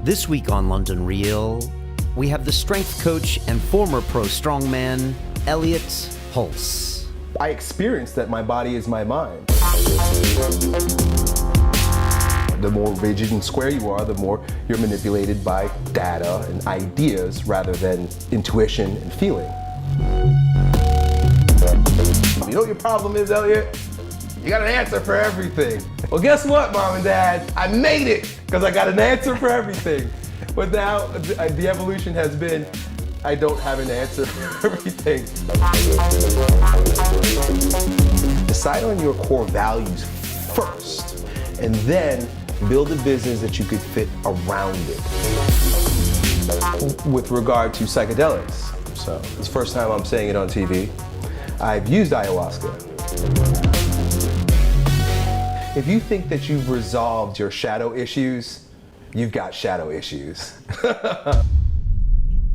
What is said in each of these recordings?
This week on London Real, we have the strength coach and former pro strongman, Elliott Hulse. I experienced that my body is my mind. The more rigid and square you are, the more you're manipulated by data and ideas rather than intuition and feeling. You know what your problem is, Elliott? You got an answer for everything. Well, guess what, Mom and Dad? I made it because I got an answer for everything. But now the evolution has been, I don't have an answer for everything. Decide on your core values first, and then build a business that you could fit around it. With regard to psychedelics, so it's the first time I'm saying it on TV, I've used ayahuasca. If you think that you've resolved your shadow issues, you've got shadow issues.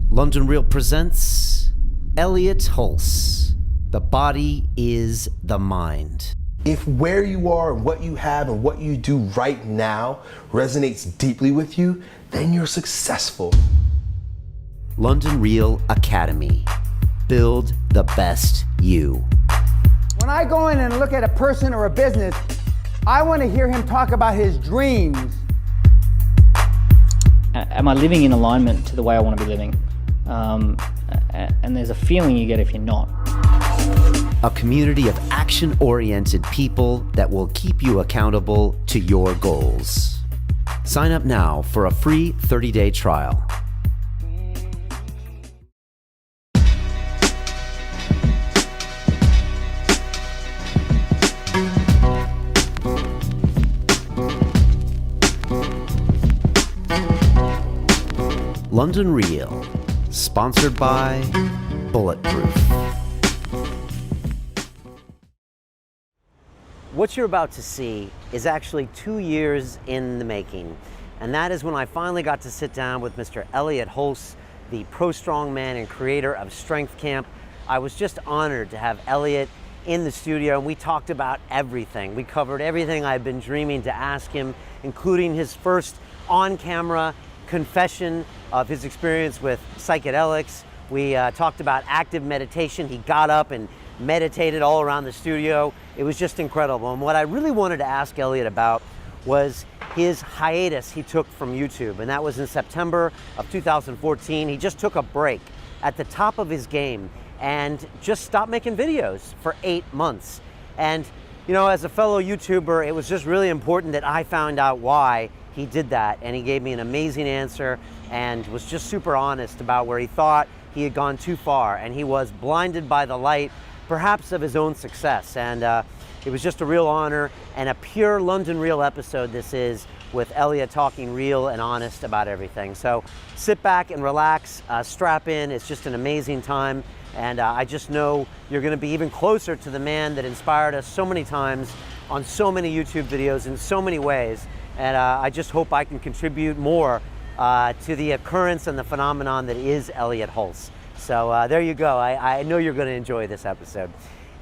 London Real presents Elliott Hulse. The body is the mind. If where you are and what you have and what you do right now resonates deeply with you, then you're successful. London Real Academy. Build the best you. When I go in and look at a person or a business, I want to hear him talk about his dreams. Am I living in alignment to the way I want to be living? And there's a feeling you get if you're not. A community of action-oriented people that will keep you accountable to your goals. Sign up now for a free 30-day trial. London Real, sponsored by Bulletproof. What you're about to see is actually 2 years in the making, and that is when I finally got to sit down with Mr. Elliott Hulse, the pro strongman and creator of Strength Camp. I was just honored to have Elliott in the studio, and we talked about everything. We covered everything I've been dreaming to ask him, including his first on-camera confession of his experience with psychedelics. We talked about active meditation. He got up and meditated all around the studio. It was just incredible. And what I really wanted to ask Elliott about was his hiatus he took from YouTube. And that was in September of 2014. He just took a break at the top of his game and just stopped making videos for 8 months. And you know, as a fellow YouTuber, it was just really important that I found out why he did that, and he gave me an amazing answer and was just super honest about where he thought he had gone too far, and he was blinded by the light, perhaps of his own success. And it was just a real honor and a pure London Real episode this is, with Elliott talking real and honest about everything. So sit back and relax, strap in. It's just an amazing time, and I just know you're going to be even closer to the man that inspired us so many times on so many YouTube videos in so many ways. And I just hope I can contribute more to the occurrence and the phenomenon that is Elliott Hulse. So there you go. I know you're going to enjoy this episode.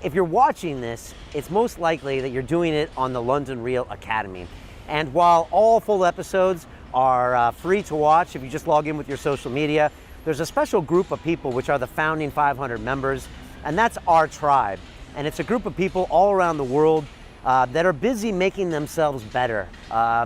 If you're watching this, it's most likely that you're doing it on the London Real Academy. And while all full episodes are free to watch if you just log in with your social media, there's a special group of people which are the founding 500 members, and that's our tribe. And it's a group of people all around the world that are busy making themselves better,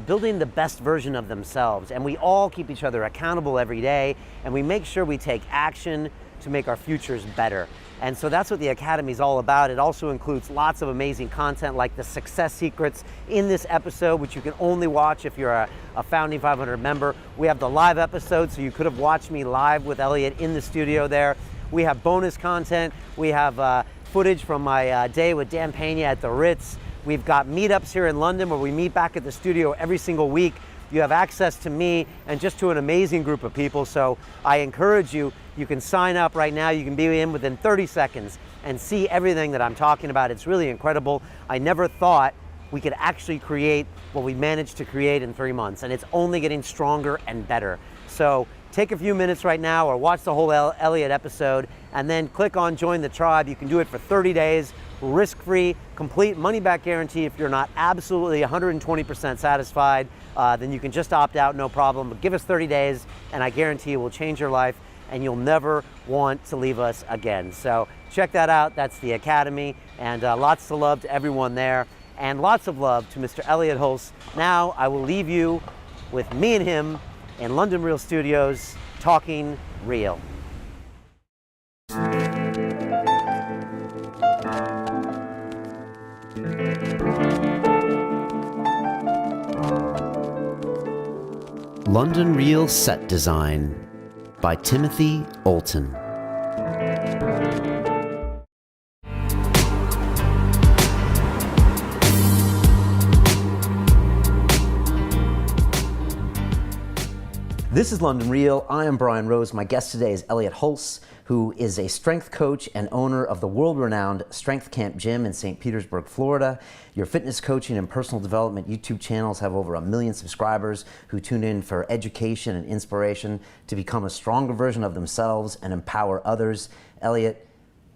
building the best version of themselves. And we all keep each other accountable every day, and we make sure we take action to make our futures better. And so that's what the Academy is all about. It also includes lots of amazing content like the success secrets in this episode, which you can only watch if you're a Founding 500 member. We have the live episode, so you could have watched me live with Elliott in the studio there. We have bonus content. We have footage from my day with Dan Pena at the Ritz. We've got meetups here in London where we meet back at the studio every single week. You have access to me and just to an amazing group of people. So I encourage you, you can sign up right now. You can be in within 30 seconds and see everything that I'm talking about. It's really incredible. I never thought we could actually create what we managed to create in 3 months, and it's only getting stronger and better. So take a few minutes right now or watch the whole Elliott episode and then click on Join the Tribe. You can do it for 30 days, risk-free, complete money-back guarantee if you're not absolutely 120% satisfied. then you can just opt out, no problem. But give us 30 days, and I guarantee it will change your life, and you'll never want to leave us again. So check that out. That's the Academy, and lots of love to everyone there, and lots of love to Mr. Elliott Hulse. Now I will leave you with me and him in London Real Studios, talking real. London Real Set Design by Timothy Olton. This is London Real. I am Brian Rose. My guest today is Elliott Hulse, who is a strength coach and owner of the world-renowned Strength Camp Gym in St. Petersburg, Florida. Your fitness coaching and personal development YouTube channels have over 1 million subscribers who tune in for education and inspiration to become a stronger version of themselves and empower others. Elliott,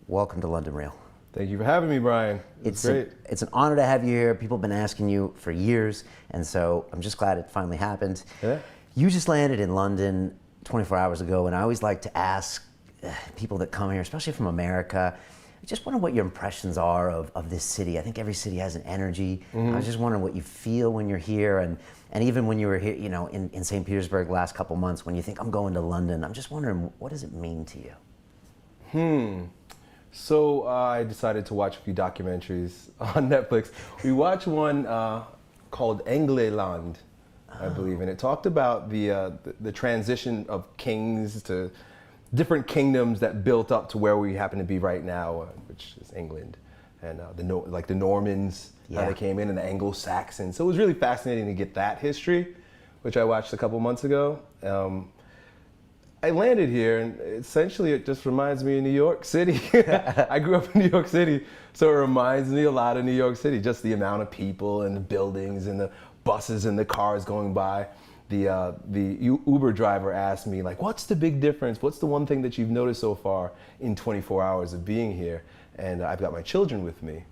welcome to London Real. Thank you for having me, Brian. It's great. It's an honor to have you here. People have been asking you for years, and so I'm just glad it finally happened. Yeah. You just landed in London 24 hours ago, and I always like to ask people that come here, especially from America, I just wonder what your impressions are of this city. I think every city has an energy. I was just wondering what you feel when you're here, and even when you were here, you know, in St. Petersburg last couple months, when you think, I'm going to London, I'm just wondering, what does it mean to you? So I decided to watch a few documentaries on Netflix. We watched one called Engleland, I believe, and it talked about the transition of kings to different kingdoms that built up to where we happen to be right now, which is England, and like the Normans, how they came in, and the Anglo-Saxons. So it was really fascinating to get that history, which I watched a couple months ago. I landed here, and essentially it just reminds me of New York City. I grew up in New York City, so it reminds me a lot of New York City, just the amount of people and the buildings and the buses and the cars going by. The Uber driver asked me, like, what's the big difference? What's the one thing that you've noticed so far in 24 hours of being here? And I've got my children with me.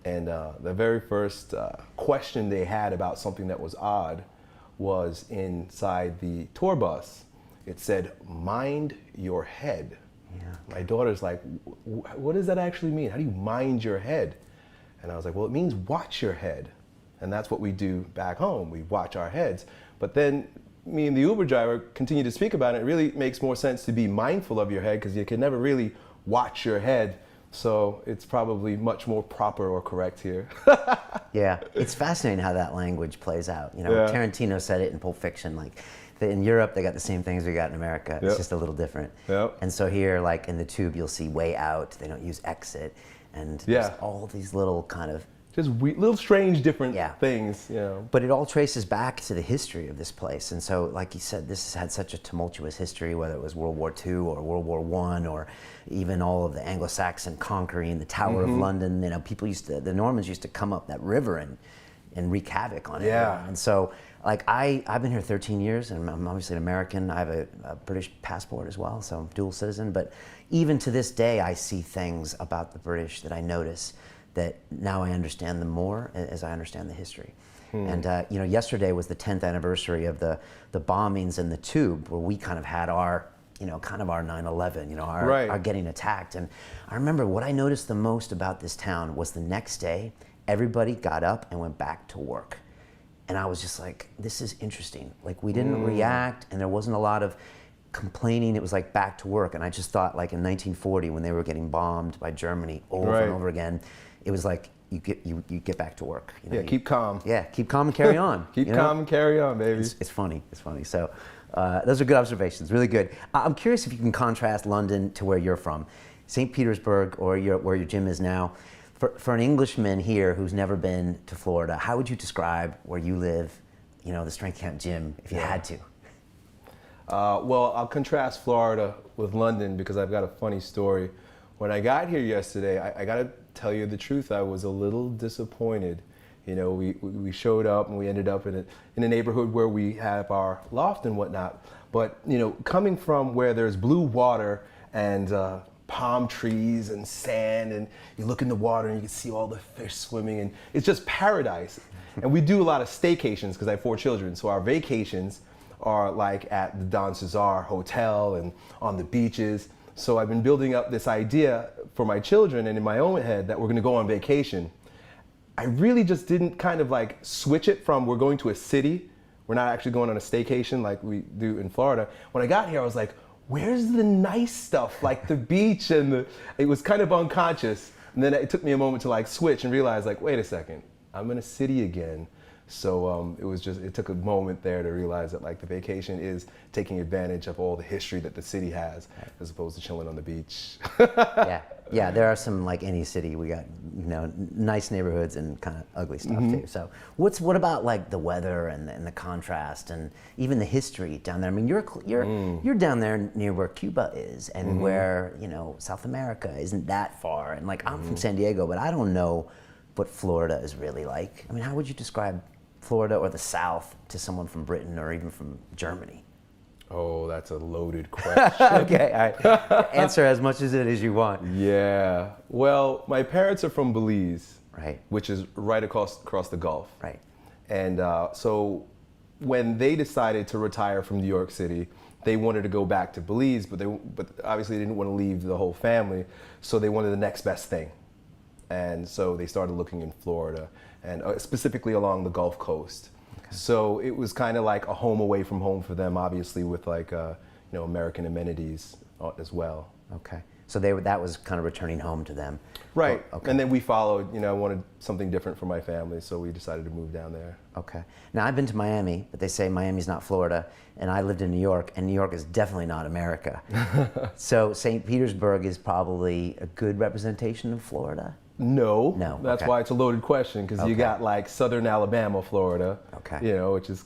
And the very first question they had about something that was odd was inside the tour bus. It said, mind your head. My daughter's like, what does that actually mean? How do you mind your head? And I was like, well, it means watch your head. And that's what we do back home. We watch our heads. But then me and the Uber driver continue to speak about it. It really makes more sense to be mindful of your head, because you can never really watch your head. So it's probably much more proper or correct here. Yeah, it's fascinating how that language plays out. You know, Tarantino said it in Pulp Fiction, like in Europe they got the same things we got in America. It's just a little different. And so here, like in the tube, you'll see way out. They don't use exit, and there's all these little kind of just little strange different things, you know. But it all traces back to the history of this place. And so, like you said, this has had such a tumultuous history, whether it was World War II or World War I, or even all of the Anglo-Saxon conquering the Tower of London. You know, the Normans used to come up that river and wreak havoc on it. And so, like, I've been here 13 years, and I'm obviously an American. I have a British passport as well, so I'm dual citizen. But even to this day, I see things about the British that I notice that now I understand them more as I understand the history. And you know, yesterday was the 10th anniversary of the bombings in the tube, where we kind of had our, you know, kind of our 9/11, you know, our getting attacked. And I remember what I noticed the most about this town was the next day, everybody got up and went back to work. And I was just like, this is interesting. Like, we didn't react, and there wasn't a lot of complaining. It was like back to work. And I just thought, like in 1940, when they were getting bombed by Germany over and over again, it was like, you get back to work. You know, keep calm. Keep calm and carry on. Keep calm and carry on, baby. It's funny. So those are good observations, really good. I'm curious if you can contrast London to where you're from. St. Petersburg, or where your gym is now. For an Englishman here who's never been to Florida, how would you describe where you live, you know, the Strength Camp Gym, if you had to? Well, I'll contrast Florida with London, because I've got a funny story. When I got here yesterday, I got to tell you the truth, I was a little disappointed. You know, we showed up and we ended up in a neighborhood where we have our loft and whatnot. But, you know, coming from where there's blue water and palm trees and sand, and you look in the water and you can see all the fish swimming, and it's just paradise. And we do a lot of staycations because I have 4 children, so our vacations are like at the Don Cesar Hotel and on the beaches. So I've been building up this idea for my children and in my own head that we're gonna go on vacation. I really just didn't kind of like switch it from we're going to a city, we're not actually going on a staycation like we do in Florida. When I got here, I was like, where's the nice stuff, like the beach and it was kind of unconscious. And then it took me a moment to like switch and realize like, wait a second, I'm in a city again. So it took a moment there to realize that like the vacation is taking advantage of all the history that the city has as opposed to chilling on the beach. Yeah, there are some, like any city, we got, nice neighborhoods and kind of ugly stuff too. So what about like the weather and the contrast and even the history down there? I mean, you're down there near where Cuba is and where, South America isn't that far. And like I'm from San Diego, but I don't know what Florida is really like. I mean, how would you describe Florida or the South to someone from Britain or even from Germany? Oh, that's a loaded question. Okay, all right. Answer as much as it is you want. Yeah. Well, my parents are from Belize, Right. which is right across the Gulf. Right. And so when they decided to retire from New York City, they wanted to go back to Belize, but obviously they didn't want to leave the whole family, so they wanted the next best thing. And so they started looking in Florida, and specifically along the Gulf Coast. Okay. So it was kind of like a home away from home for them, obviously, with like American amenities as well. Okay. So that was kind of returning home to them. Right. Oh, okay. And then we followed. I wanted something different for my family, so we decided to move down there. Okay. Now I've been to Miami, but they say Miami's not Florida, and I lived in New York, and New York is definitely not America. So St. Petersburg is probably a good representation of Florida? No. That's Okay. why it's a loaded question, because you got like Southern Alabama, Florida. Okay. Which is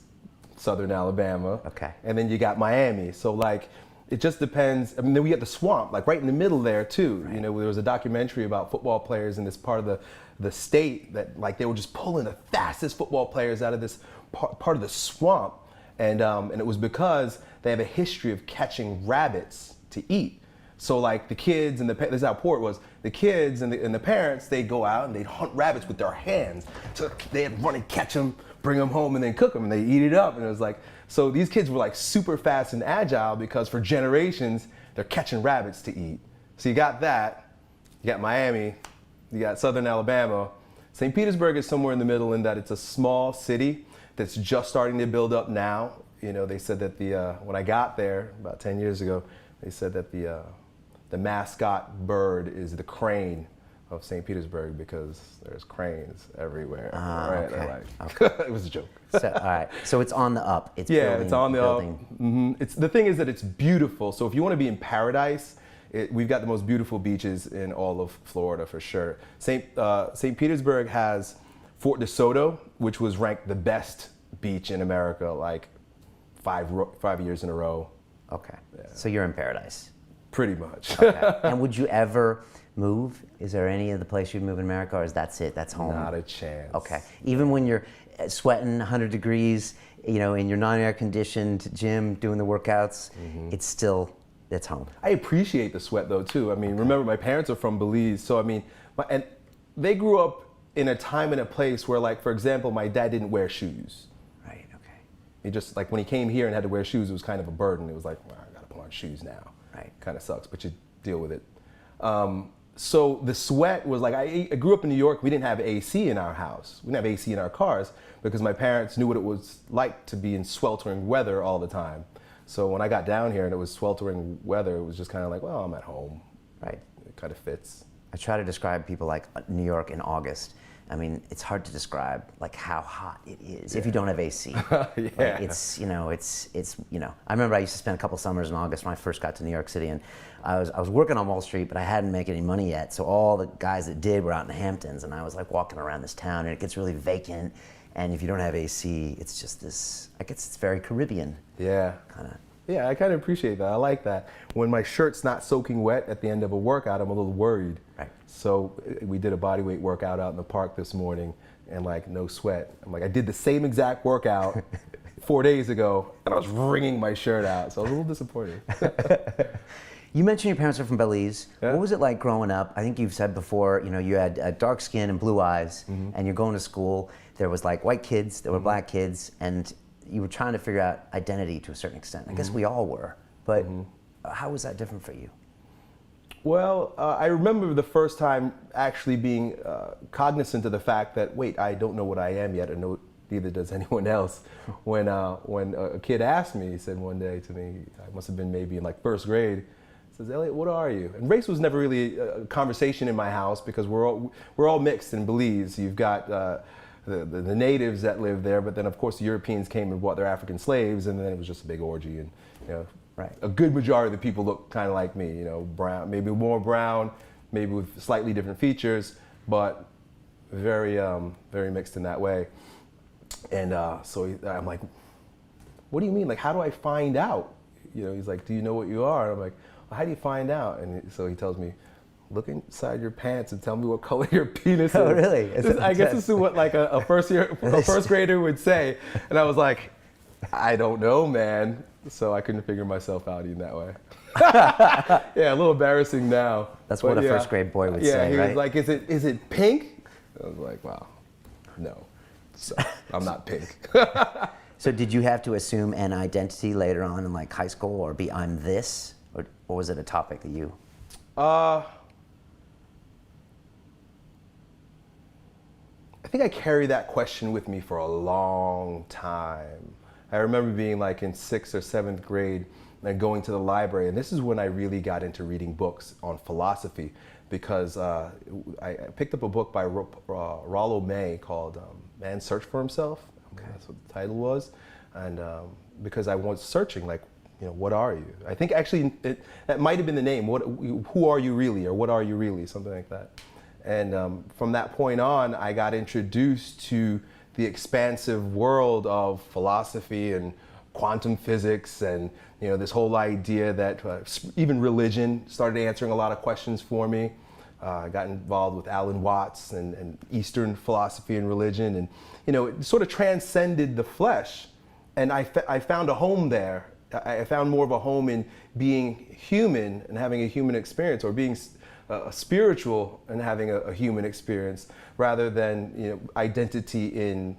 Southern Alabama. Okay. And then you got Miami. So like, it just depends. I mean, then we got the swamp, like right in the middle there too. Right. There was a documentary about football players in this part of the state that like they were just pulling the fastest football players out of this part of the swamp, and it was because they have a history of catching rabbits to eat. So like the kids and this is how poor it was. The kids and the parents, they'd go out and they'd hunt rabbits with their hands. So they'd run and catch them, bring them home, and then cook them, and they eat it up. And it was like, so these kids were like super fast and agile because for generations they're catching rabbits to eat. So you got that, you got Miami, you got Southern Alabama. St. Petersburg is somewhere in the middle in that it's a small city that's just starting to build up now. They said that when I got there about 10 years ago, they said that the mascot bird is the crane of St. Petersburg because there's cranes everywhere. Right? Okay. It was a joke. So, all right. So it's on the up. It's it's on the up. The thing is that it's beautiful. So if you want to be in paradise, we've got the most beautiful beaches in all of Florida for sure. St. Petersburg has Fort DeSoto, which was ranked the best beach in America like 5 years in a row. Okay. Yeah. So you're in paradise. Pretty much. Okay. And would you ever move? Is there any of the place you'd move in America, or is that's it? That's home? Not a chance. Okay. Even when you're sweating 100 degrees, in your non-air conditioned gym doing the workouts, it's home. I appreciate the sweat though too. I mean, remember my parents are from Belize, so I mean, and they grew up in a time and a place where, like, for example, my dad didn't wear shoes. Right. Okay. He just like when he came here and had to wear shoes, it was kind of a burden. It was like, well, I gotta put on shoes now. Right. Kind of sucks, but you deal with it. So the sweat was like, I grew up in New York. We didn't have AC in our house. We didn't have AC in our cars because my parents knew what it was like to be in sweltering weather all the time. So when I got down here and it was sweltering weather, it was just kind of like, well, I'm at home. Right. It kind of fits. I try to describe people like New York in August. I mean, it's hard to describe like how hot it is if you don't have AC. Yeah. Like, it's I remember I used to spend a couple summers in August when I first got to New York City, and I was working on Wall Street, but I hadn't made any money yet. So all the guys that did were out in the Hamptons, and I was like walking around this town, and it gets really vacant. And if you don't have AC, it's just this. I guess it's very Caribbean. Yeah. Kind of. Yeah, I kind of appreciate that. I like that. When my shirt's not soaking wet at the end of a workout, I'm a little worried. Right. So we did a bodyweight workout out in the park this morning, and like no sweat. I'm like, I did the same exact workout 4 days ago, and I was wringing my shirt out. So I was a little disappointed. You mentioned your parents are from Belize. Yeah. What was it like growing up? I think you've said before, you know, you had dark skin and blue eyes, and you're going to school. There was like white kids, there were black kids, and you were trying to figure out identity to a certain extent. I guess we all were, but how was that different for you? Well, I remember the first time actually being cognizant of the fact that, wait, I don't know what I am yet, and neither does anyone else. When a kid asked me, he said one day to me, I must have been maybe in like first grade, says, Elliott, what are you? And race was never really a conversation in my house because we're all mixed in Belize. You've got the natives that live there, but then of course the Europeans came and brought their African slaves, and then it was just a big orgy. And you know, a good majority of the people look kind of like me, you know, brown, maybe more brown, maybe with slightly different features, but very mixed in that way. And so I'm like, what do you mean? Like, how do I find out? You know, he's like, do you know what you are? And I'm like, well, how do you find out? And so he tells me, look inside your pants and tell me what color your penis is. Oh, really? I guess this is what like a first grader would say. And I was like, I don't know, man. So I couldn't figure myself out in that way. Yeah, a little embarrassing now. That's what a first grade boy would say, Yeah, he right? was like, is it pink? I was like, wow, no. So I'm not pink. So did you have to assume an identity later on in like high school, or be I'm this, or was it a topic that you? I think I carried that question with me for a long time. I remember being like in 6th or 7th grade and going to the library, and this is when I really got into reading books on philosophy, because I picked up a book by Rollo May called Man's Search for Himself. Okay. That's what the title was. And because I was searching, like, you know, what are you? I think actually that might have been the name. Who are you really? Or what are you really? Something like that. And from that point on, I got introduced to the expansive world of philosophy and quantum physics, and you know, this whole idea that even religion started answering a lot of questions for me. I got involved with Alan Watts and Eastern philosophy and religion, and you know, it sort of transcended the flesh. And I found a home there. I found more of a home in being human and having a human experience, or being spiritual and having a human experience, rather than, you know, identity in,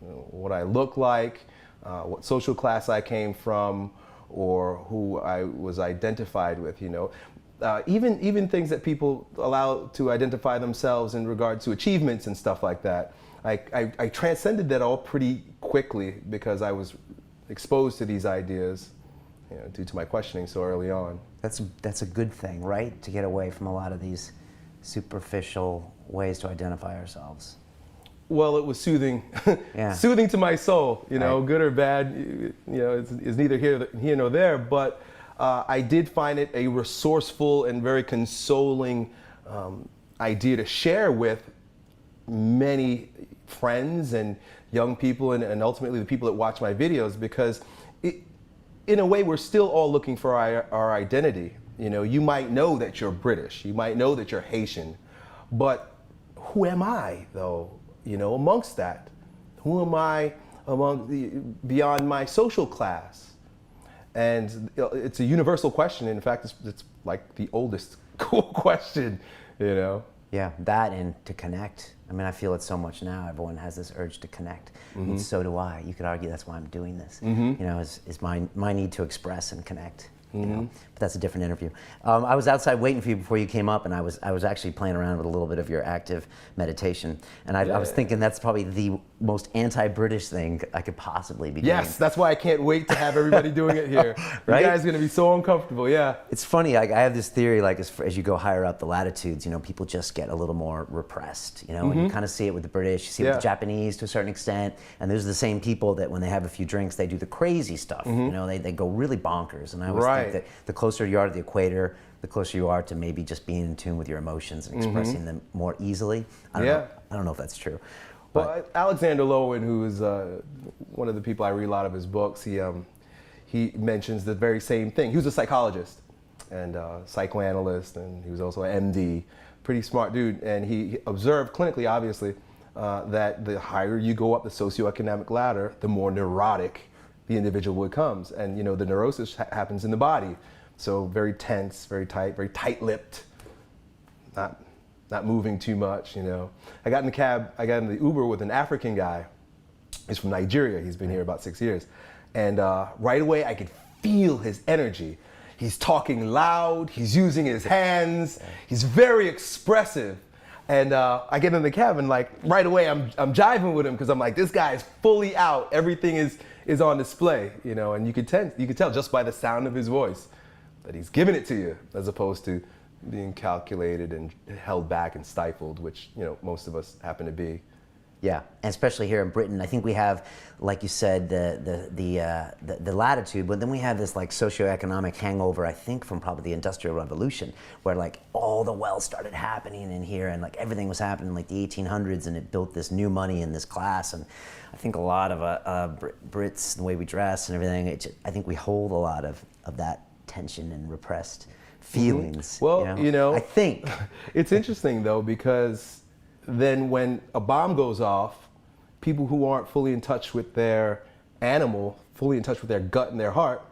you know, what I look like, what social class I came from, or who I was identified with. You know, even things that people allow to identify themselves in regard to achievements and stuff like that. I transcended that all pretty quickly because I was exposed to these ideas, you know, due to my questioning so early on. That's a good thing, right? To get away from a lot of these superficial ways to identify ourselves. Well, it was soothing, Yeah. soothing to my soul. You know, Right. good or bad, you know, it's neither here nor there. But I did find it a resourceful and very consoling idea to share with many friends and young people, and ultimately the people that watch my videos, because in a way we're still all looking for our identity. You know, you might know that you're British, you might know that you're Haitian, but who am I though, you know, amongst that? Who am I beyond my social class? And it's a universal question. In fact, it's like the oldest cool question, you know. Yeah, that, and to connect. I mean, I feel it so much now. Everyone has this urge to connect. And so do I. You could argue that's why I'm doing this. You know, is my need to express and connect. You know? But that's a different interview. I was outside waiting for you before you came up, and I was actually playing around with a little bit of your active meditation. And I was thinking that's probably the most anti-British thing I could possibly be doing. Yes, that's why I can't wait to have everybody doing it here. Right? You guys are gonna be so uncomfortable, yeah. It's funny, I have this theory, like as you go higher up the latitudes, you know, people just get a little more repressed, you know, and you kind of see it with the British, you see it with the Japanese to a certain extent, and those are the same people that when they have a few drinks, they do the crazy stuff, you know, they go really bonkers, and I always think that the closer you are to the equator, the closer you are to maybe just being in tune with your emotions and expressing them more easily. I don't know if that's true. Well, Alexander Lowen, who is one of the people I read a lot of his books, he mentions the very same thing. He was a psychologist and psychoanalyst, and he was also an MD, pretty smart dude. And he observed clinically, obviously, that the higher you go up the socioeconomic ladder, the more neurotic the individual becomes. And you know, the neurosis happens in the body, So very tense, very tight-lipped, not moving too much, you know. I got in the Uber with an African guy. He's from Nigeria. He's been here about 6 years. And right away, I could feel his energy. He's talking loud, he's using his hands, he's very expressive. And I get in the cab and like right away I'm jiving with him because I'm like, this guy is fully out. Everything is on display, you know, and you could tell just by the sound of his voice that he's giving it to you as opposed to being calculated and held back and stifled, which, you know, most of us happen to be. Yeah, and especially here in Britain, I think we have, like you said, the latitude, but then we have this like socioeconomic hangover, I think, from probably the Industrial Revolution, where like all the wealth started happening in here, and like everything was happening in like the 1800s, and it built this new money in this class. And I think a lot of Brits, the way we dress and everything, I think we hold a lot of that tension and repressed feelings. Well, you know, I think it's interesting though, because then when a bomb goes off, people who aren't fully in touch with their animal, fully in touch with their gut and their heart,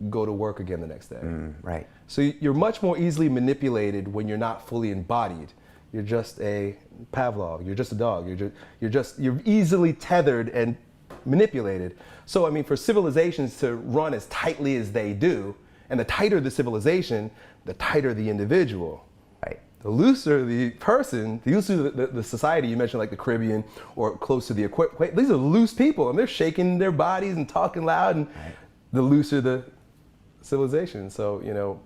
go to work again the next day. Right. So you're much more easily manipulated when you're not fully embodied. You're just a Pavlov, you're just a dog, you're easily tethered and manipulated. So I mean, for civilizations to run as tightly as they do, and the tighter the civilization, the tighter the individual. Right. The looser the person, the looser the society, you mentioned like the Caribbean or close to the equator, these are loose people and they're shaking their bodies and talking loud, and the looser the civilization. So, you know,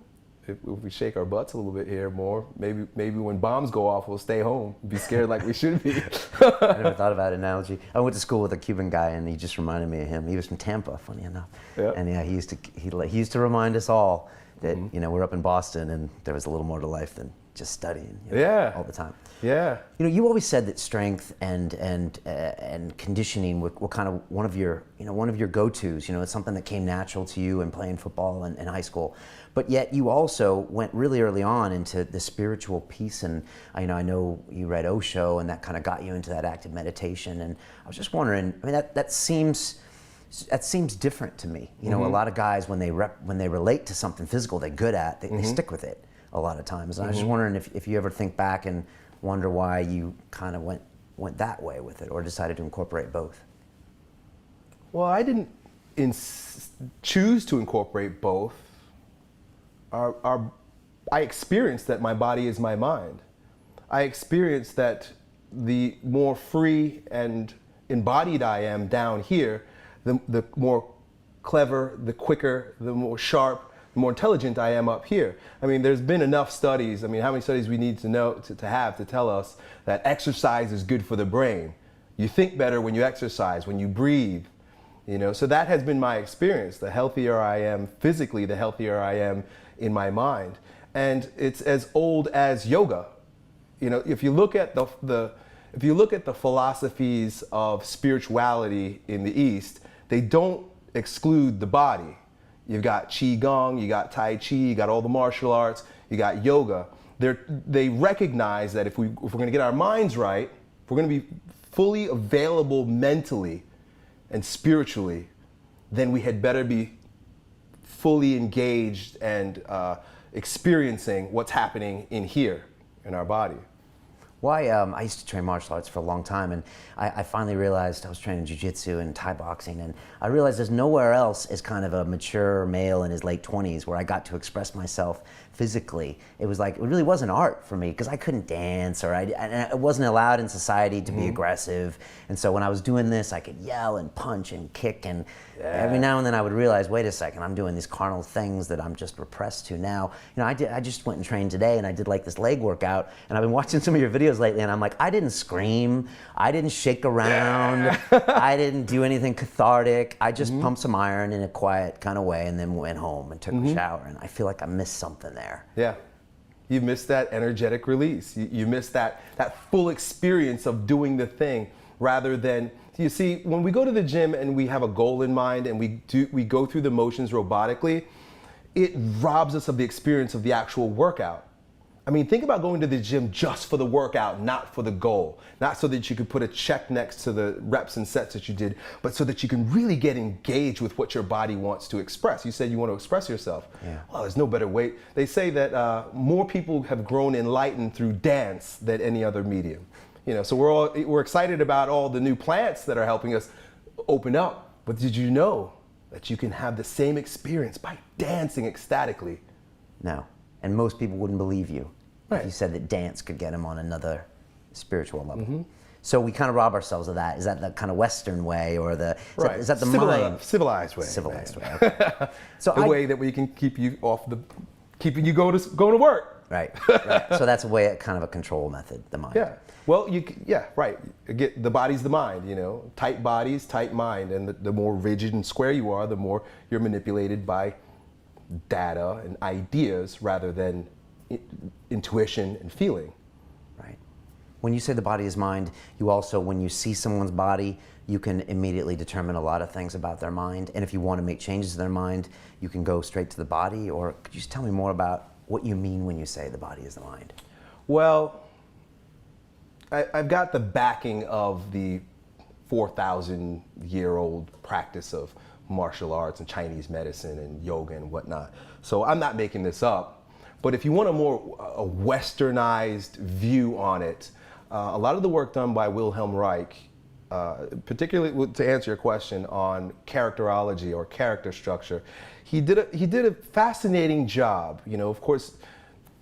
if we shake our butts a little bit here more, maybe when bombs go off, we'll stay home, be scared like we should be. I never thought of that analogy. I went to school with a Cuban guy, and he just reminded me of him. He was from Tampa, funny enough. Yeah. And yeah, he used to remind us all that you know, we're up in Boston, and there was a little more to life than just studying. You know, all the time. Yeah. You know, you always said that strength and conditioning were kind of one of your go-tos. You know, it's something that came natural to you in playing football in high school. But yet you also went really early on into the spiritual piece, and I know you read Osho, and that kind of got you into that active meditation. And I was just wondering, I mean, that seems different to me. You know, a lot of guys when they relate to something physical they're good at, they stick with it a lot of times. And I was just wondering if you ever think back and wonder why you kind of went that way with it, or decided to incorporate both. Well, I didn't choose to incorporate both. I experienced that my body is my mind. I experienced that the more free and embodied I am down here, the more clever, the quicker, the more sharp, the more intelligent I am up here. I mean, there's been enough studies. I mean, how many studies we need to know to have to tell us that exercise is good for the brain. You think better when you exercise, when you breathe. You know, so that has been my experience. The healthier I am physically, the healthier I am in my mind. And it's as old as yoga. You know, if you look at the philosophies of spirituality in the East, they don't exclude the body. You've got Qigong, you got Tai Chi, you got all the martial arts, you got yoga. They recognize that if we're going to get our minds right, if we're going to be fully available mentally and spiritually, then we had better be fully engaged and experiencing what's happening in here, in our body. Why? I used to train martial arts for a long time, and I finally realized I was training jiu-jitsu and Thai boxing, and I realized there's nowhere else as kind of a mature male in his late 20s where I got to express myself physically. It was like, it really wasn't art for me, because I couldn't dance, or and it wasn't allowed in society to be aggressive. And so when I was doing this, I could yell and punch and kick, and every now and then I would realize, wait a second, I'm doing these carnal things that I'm just repressed to now. You know, I just went and trained today, and I did like this leg workout, and I've been watching some of your videos lately, and I'm like, I didn't scream, I didn't shake around, I didn't do anything cathartic. I just pumped some iron in a quiet kind of way, and then went home and took a shower, and I feel like I missed something there. Yeah. You missed that energetic release. You missed that full experience of doing the thing, rather than, you see, when we go to the gym and we have a goal in mind and we go through the motions robotically, it robs us of the experience of the actual workout. I mean, think about going to the gym just for the workout, not for the goal. Not so that you could put a check next to the reps and sets that you did, but so that you can really get engaged with what your body wants to express. You said you want to express yourself. Yeah. Well, there's no better way. They say that more people have grown enlightened through dance than any other medium. You know, so we're excited about all the new plants that are helping us open up. But did you know that you can have the same experience by dancing ecstatically? No. And most people wouldn't believe you Right. if you said that dance could get them on another spiritual level. So we kind of rob ourselves of that. Is that the kind of Western way, or is that the mind? Civilized way. Civilized man. way. So The way that we can keep you keeping you going to work. Right. Right. So that's a way, kind of a control method, the mind. Yeah. Well, right. The body's the mind, you know. Tight bodies, tight mind. And the more rigid and square you are, the more you're manipulated by data and ideas rather than intuition and feeling. Right. When you say the body is mind, you also, when you see someone's body, you can immediately determine a lot of things about their mind. And if you want to make changes to their mind, you can go straight to the body. Or could you just tell me more about what you mean when you say the body is the mind? Well, I've got the backing of the 4,000-year-old practice of martial arts and Chinese medicine and yoga and whatnot. So I'm not making this up. But if you want a westernized view on it, a lot of the work done by Wilhelm Reich, particularly to answer your question on characterology or character structure, he did a fascinating job. You know, of course,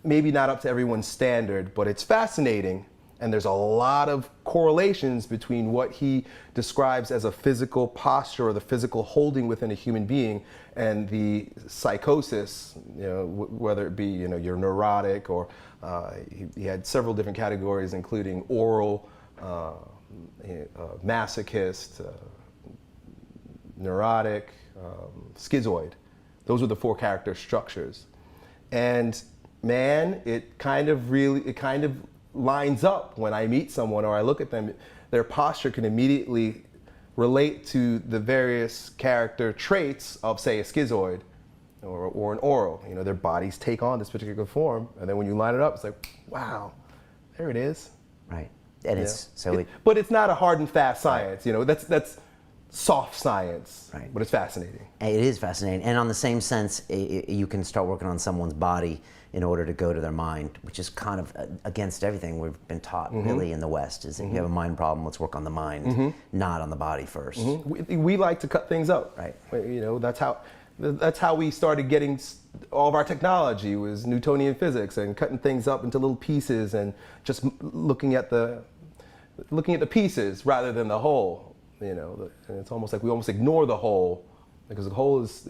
maybe not up to everyone's standard, but it's fascinating. And there's a lot of correlations between what he describes as a physical posture or the physical holding within a human being and the psychosis, you know, whether it be, you know, you're neurotic or he had several different categories, including oral, masochist, neurotic, schizoid. Those were the 4 character structures. And man, it kind of lines up when I meet someone or I look at them. Their posture can immediately relate to the various character traits of, say, a schizoid or an oral. You know, their bodies take on this particular form, and then when you line it up, it's like, wow, there it is. Right. And it's so but it's not a hard and fast science. You know, that's soft science. Right. But it's fascinating. It is fascinating. And on the same sense, you can start working on someone's body in order to go to their mind, which is kind of against everything we've been taught really in the West, is if you have a mind problem, let's work on the mind, not on the body first. We like to cut things out. Right. You know, that's how we started getting all of our technology, was Newtonian physics and cutting things up into little pieces and just looking at the pieces rather than the whole. You know, and it's almost like we almost ignore the whole because the whole is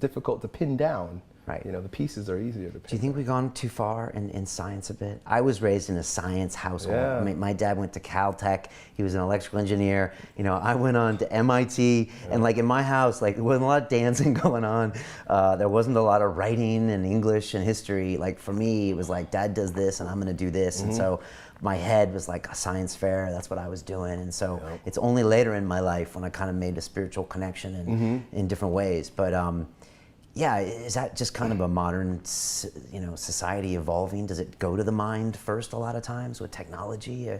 difficult to pin down. Right. You know, the pieces are easier to pin. Do you think we've gone too far in science a bit? I was raised in a science household. Yeah. I mean, my dad went to Caltech. He was an electrical engineer. You know, I went on to MIT, and like in my house, like there wasn't a lot of dancing going on. There wasn't a lot of writing and English and history. Like for me, it was like, Dad does this, and I'm going to do this, and so my head was like a science fair. That's what I was doing, and so it's only later in my life when I kind of made a spiritual connection in different ways. But yeah, is that just kind of a modern, you know, society evolving? Does it go to the mind first a lot of times with technology?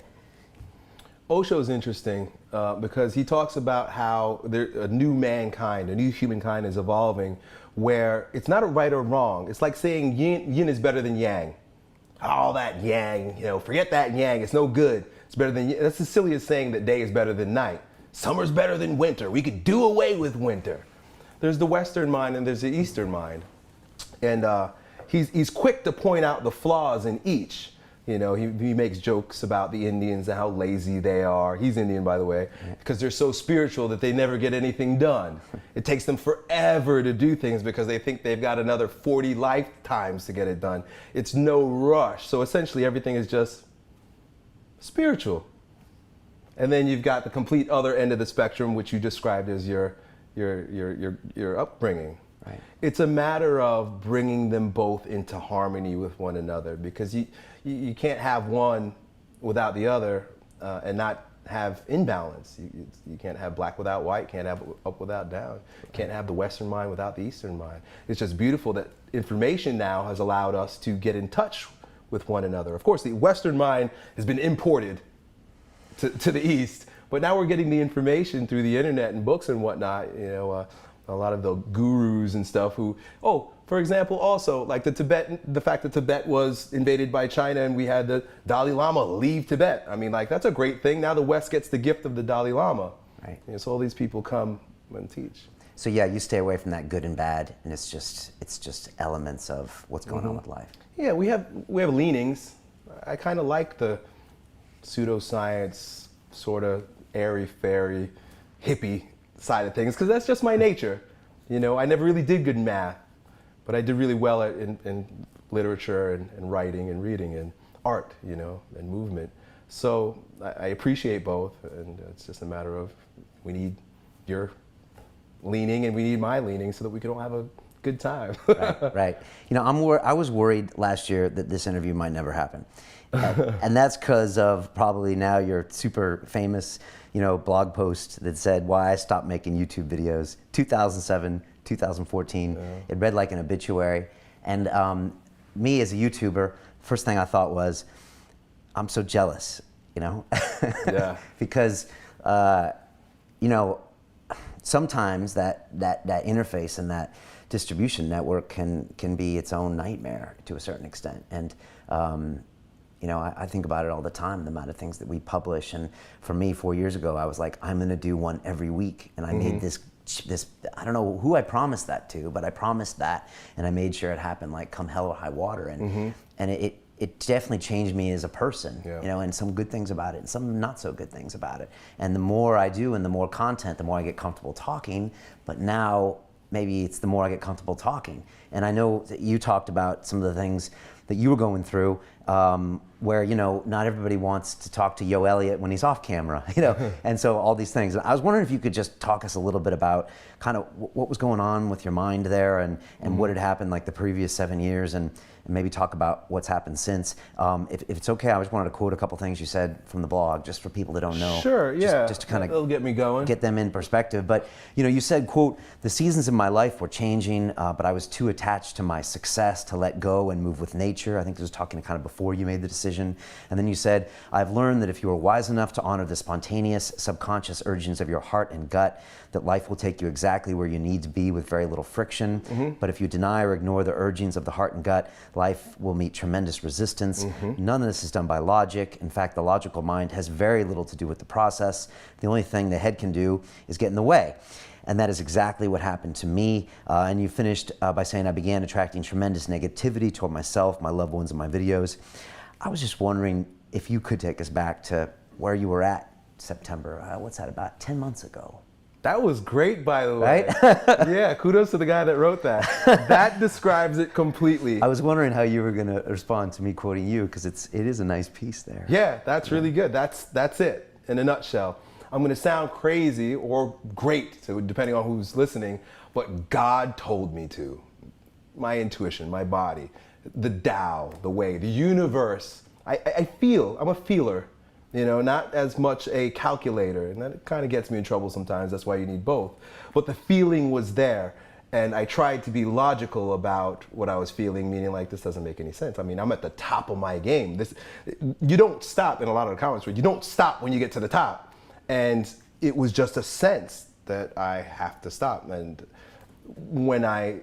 Osho is interesting because he talks about how a new mankind, a new humankind is evolving, where it's not a right or wrong. It's like saying yin is better than yang. All that yang, you know, forget that yang. It's no good. It's better than. That's the silliest saying that day is better than night. Summer's better than winter. We could do away with winter. There's the Western mind and there's the Eastern mind. And he's quick to point out the flaws in each. You know, he makes jokes about the Indians and how lazy they are. He's Indian, by the way, because they're so spiritual that they never get anything done. It takes them forever to do things because they think they've got another 40 lifetimes to get it done. It's no rush. So essentially everything is just spiritual. And then you've got the complete other end of the spectrum, which you described as your upbringing. Right. It's a matter of bringing them both into harmony with one another, because you can't have one without the other and not have imbalance. You can't have black without white, can't have up without down, can't have the Western mind without the Eastern mind. It's just beautiful that information now has allowed us to get in touch with one another. Of course, the Western mind has been imported to the East, but now we're getting the information through the internet and books and whatnot. You know, a lot of the gurus and stuff who, for example, also like the fact that Tibet was invaded by China and we had the Dalai Lama leave Tibet. I mean, like, that's a great thing. Now the West gets the gift of the Dalai Lama. Right. You know, so all these people come and teach. So yeah, you stay away from that good and bad, and it's just elements of what's going on with life. Yeah, we have leanings. I kind of like the pseudoscience, sort of airy-fairy, hippie side of things, because that's just my nature. You know, I never really did good in math, but I did really well in literature and writing and reading and art, you know, and movement. So I appreciate both, and it's just a matter of we need your leaning and we need my leaning so that we can all have a good time. Right. You know, I was worried last year that this interview might never happen. And that's because of probably now your super famous, you know, blog post that said why I stopped making YouTube videos, 2007, 2014. It read like an obituary. And me as a YouTuber, first thing I thought was, I'm so jealous, you know? Yeah. Because, you know, sometimes that interface and that distribution network can be its own nightmare to a certain extent. And you know, I think about it all the time, the amount of things that we publish. And for me, 4 years ago, I was like, I'm going to do one every week. And I made this, I don't know who I promised that to, but I promised that. And I made sure it happened, like, come hell or high water. And, and it definitely changed me as a person, you know, and some good things about it and some not so good things about it. And the more I do and the more content, the more I get comfortable talking. But now maybe it's the more I get comfortable talking. And I know that you talked about some of the things that you were going through, where, you know, not everybody wants to talk to Yo Elliott when he's off camera, you know, and so all these things. I was wondering if you could just talk us a little bit about kind of what was going on with your mind there and what had happened like the previous 7 years, and maybe talk about what's happened since. If it's okay, I just wanted to quote a couple things you said from the blog, just for people that don't know. Sure, yeah. Just to kind of it'll get me going. Get them in perspective. But, you know, you said, quote, the seasons of my life were changing, but I was too attached to my success to let go and move with nature. I think this was talking kind of before you made the decision. And then you said, I've learned that if you are wise enough to honor the spontaneous, subconscious urgings of your heart and gut, that life will take you exactly where you need to be with very little friction. But if you deny or ignore the urgings of the heart and gut, life will meet tremendous resistance. None of this is done by logic. In fact, the logical mind has very little to do with the process. The only thing the head can do is get in the way. And that is exactly what happened to me. And you finished by saying, I began attracting tremendous negativity toward myself, my loved ones, and my videos. I was just wondering if you could take us back to where you were at September, what's that, about 10 months ago? That was great, by the way. Right? Yeah, kudos to the guy that wrote that. That describes it completely. I was wondering how you were going to respond to me quoting you, because it is a nice piece there. Yeah, that's really good. That's it in a nutshell. I'm going to sound crazy or great, so depending on who's listening, but God told me to. My intuition, my body, the Tao, the way, the universe. I feel, I'm a feeler. You know, not as much a calculator, and that kind of gets me in trouble sometimes. That's why you need both. But the feeling was there, and I tried to be logical about what I was feeling, meaning like, this doesn't make any sense. I mean, I'm at the top of my game. You don't stop, in a lot of the comments, you don't stop when you get to the top. And it was just a sense that I have to stop. And when I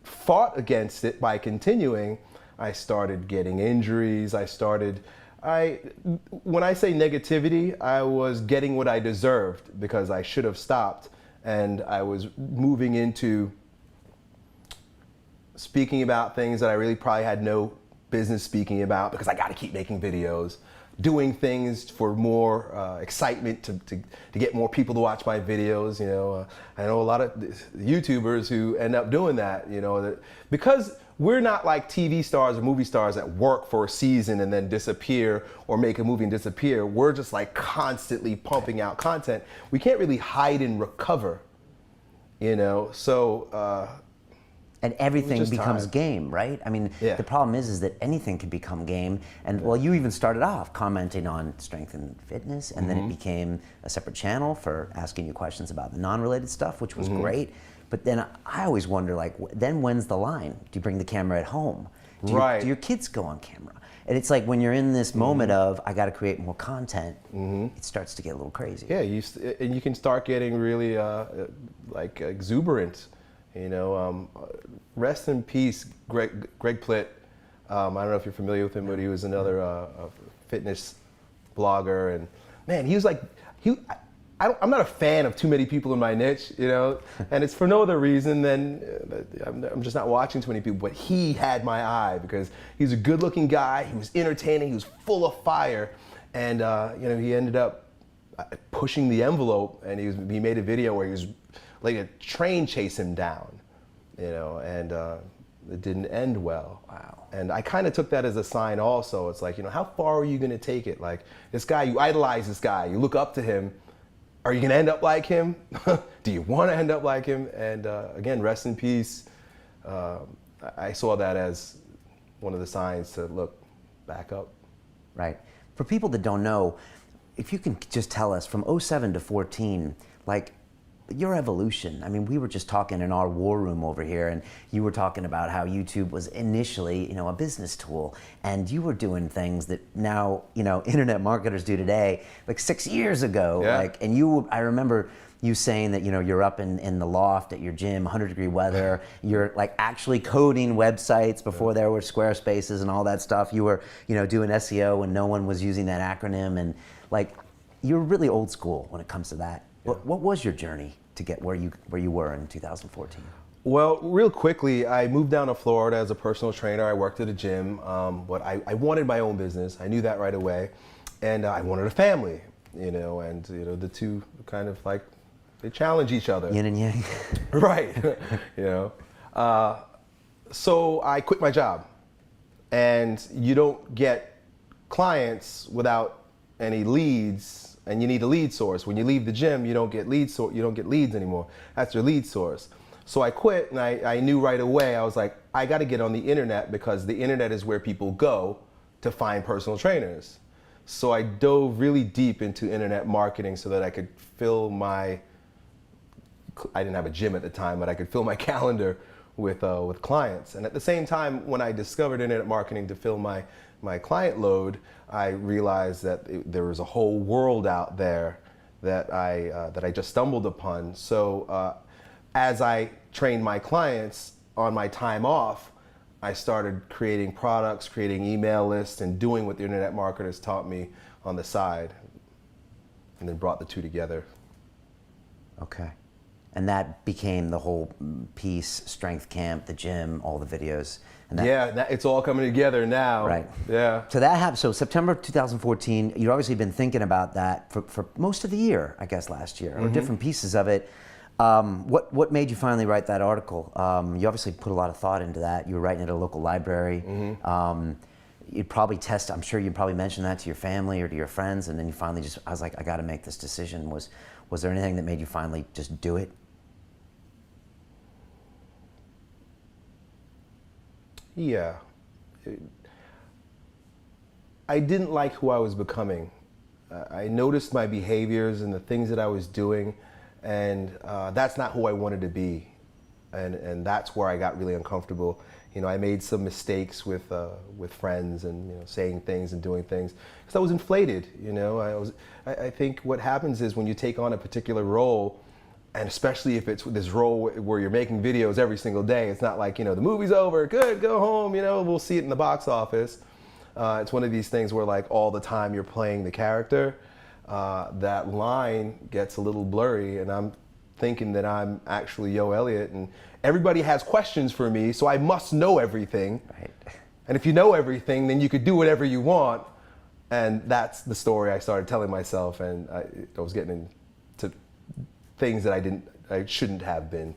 fought against it by continuing, I started getting injuries. When I say negativity, I was getting what I deserved because I should have stopped, and I was moving into speaking about things that I really probably had no business speaking about because I got to keep making videos, doing things for more excitement to get more people to watch my videos. You know, I know a lot of YouTubers who end up doing that. You know, because we're not like TV stars or movie stars that work for a season and then disappear, or make a movie and disappear. We're just like constantly pumping out content. We can't really hide and recover, you know, so. And everything becomes game, right? I mean, the problem is that anything can become game. And well, you even started off commenting on strength and fitness, and then it became a separate channel for asking you questions about the non-related stuff, which was great. But then I always wonder, like, then when's the line? Do you bring the camera at home? Right. Do your kids go on camera? And it's like when you're in this moment of, I got to create more content, it starts to get a little crazy. Yeah, and you can start getting really like exuberant, you know. Rest in peace, Greg Plitt. I don't know if you're familiar with him, but he was another fitness blogger, and man, he was like, I'm not a fan of too many people in my niche, you know, and it's for no other reason than I'm just not watching too many people, but he had my eye because he's a good-looking guy, he was entertaining, he was full of fire, and you know, he ended up pushing the envelope, and he made a video where he was like a train chased him down, you know, and it didn't end well. Wow. And I kind of took that as a sign also. It's like, you know, how far are you going to take it? Like, this guy, you idolize this guy, you look up to him. Are you going to end up like him? Do you want to end up like him? And again, rest in peace. I saw that as one of the signs to look back up. Right. For people that don't know, if you can just tell us from 07 to 14, like, your evolution. I mean, we were just talking in our war room over here, and you were talking about how YouTube was initially, you know, a business tool, and you were doing things that now, you know, internet marketers do today, like 6 years ago. Yeah. Like, and I remember you saying that, you know, you're up in the loft at your gym, 100-degree weather, you're like actually coding websites before there were Squarespaces and all that stuff. You were, you know, doing SEO when no one was using that acronym, and like, you're really old school when it comes to that. What was your journey to get where you were in 2014? Well, real quickly, I moved down to Florida as a personal trainer. I worked at a gym, but I wanted my own business. I knew that right away, and I wanted a family, you know, and you know, the two kind of like, they challenge each other. Yin and yang. Right, you know. So I quit my job, and you don't get clients without any leads. And you need a lead source. When you leave the gym, you don't get leads anymore. That's your lead source. So I quit, and I knew right away, I was like, I got to get on the internet, because the internet is where people go to find personal trainers. So I dove really deep into internet marketing so that I could fill I didn't have a gym at the time, but I could fill my calendar with clients. And at the same time, when I discovered internet marketing to fill my client load, I realized that there was a whole world out there that I just stumbled upon. So as I trained my clients on my time off, I started creating products, creating email lists, and doing what the internet marketers taught me on the side, and then brought the two together. Okay. And that became the whole piece, Strength Camp, the gym, all the videos. And it's all coming together now. Right. Yeah. So that happened. So September 2014, you'd obviously been thinking about that for most of the year, I guess, last year, or different pieces of it. What made you finally write that article? You obviously put a lot of thought into that. You were writing at a local library. You'd probably I'm sure you'd probably mention that to your family or to your friends, and then you finally I was like, I got to make this decision. Was there anything that made you finally just do it? Yeah. I didn't like who I was becoming. I noticed my behaviors and the things that I was doing, and that's not who I wanted to be. And that's where I got really uncomfortable. You know, I made some mistakes with friends, and, you know, saying things and doing things because I was inflated. You know, I think what happens is when you take on a particular role, and especially if it's this role where you're making videos every single day, it's not like, you know, the movie's over, good, go home, you know, we'll see it in the box office. It's one of these things where, like, all the time you're playing the character, that line gets a little blurry, and I'm thinking that I'm actually Yo Elliott, and everybody has questions for me, so I must know everything. Right. And if you know everything, then you could do whatever you want. And that's the story I started telling myself, and I was getting into things that I shouldn't have been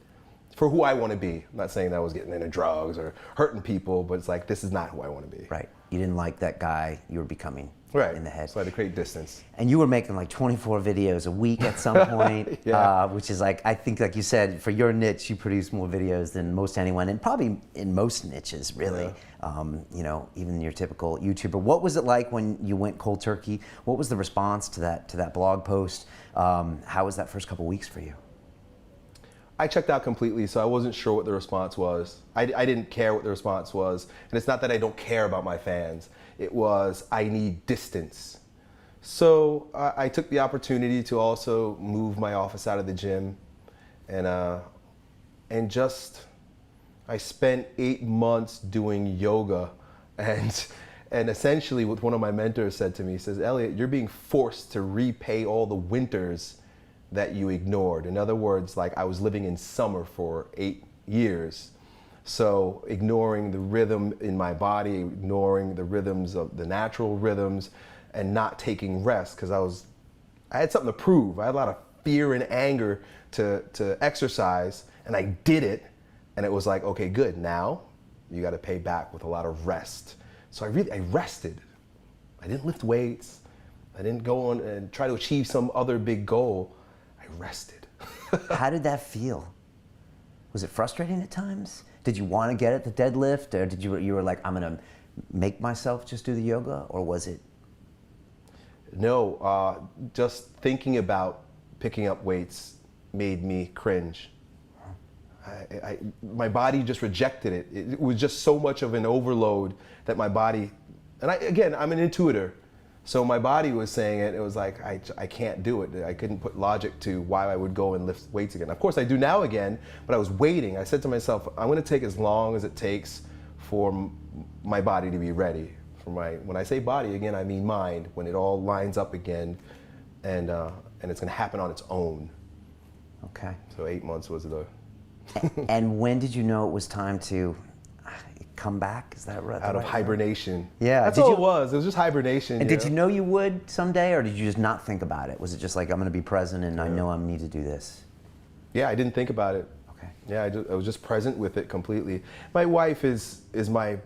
for who I want to be. I'm not saying that I was getting into drugs or hurting people, but it's like, this is not who I want to be. Right. You didn't like that guy you were becoming in the head. So I had to create distance. And you were making like 24 videos a week at some point, which is like, I think, like you said, for your niche, you produce more videos than most anyone, and probably in most niches, really. Yeah. You know, even your typical YouTuber. What was it like when you went cold turkey? What was the response to that blog post? How was that first couple weeks for you? I checked out completely, so I wasn't sure what the response was. I didn't care what the response was. And it's not that I don't care about my fans. It was, I need distance. So I took the opportunity to also move my office out of the gym. And just, I spent 8 months doing yoga. And essentially what one of my mentors said to me, he says, Elliott, you're being forced to repay all the winters that you ignored. In other words, like I was living in summer for 8 years. So ignoring the rhythm in my body, ignoring the rhythms of the natural rhythms, and not taking rest, because I had something to prove. I had a lot of fear and anger to exercise, and I did it, and it was like, okay, good, now you gotta pay back with a lot of rest. So I rested. I didn't lift weights. I didn't go on and try to achieve some other big goal. I rested. How did that feel? Was it frustrating at times? Did you want to get at the deadlift, or did you were like, I'm gonna make myself just do the yoga, or was it? No, just thinking about picking up weights made me cringe. My body just rejected it. It was just so much of an overload that my body, and again, I'm an intuitor. So my body was saying it, it was like, I can't do it. I couldn't put logic to why I would go and lift weights again. Of course I do now again, but I was waiting. I said to myself, I'm gonna take as long as it takes for my body to be ready. When I say body, again, I mean mind, when it all lines up again, and it's gonna happen on its own. Okay. So 8 months was the... And when did you know it was time to come back? Is that right? Out of hibernation. Yeah. That's all it was. It was just hibernation. And did you know you would someday, or did you just not think about it? Was it just like, I'm going to be present and I know I need to do this? Yeah, I didn't think about it. Okay. Yeah, I was just present with it completely. My wife is my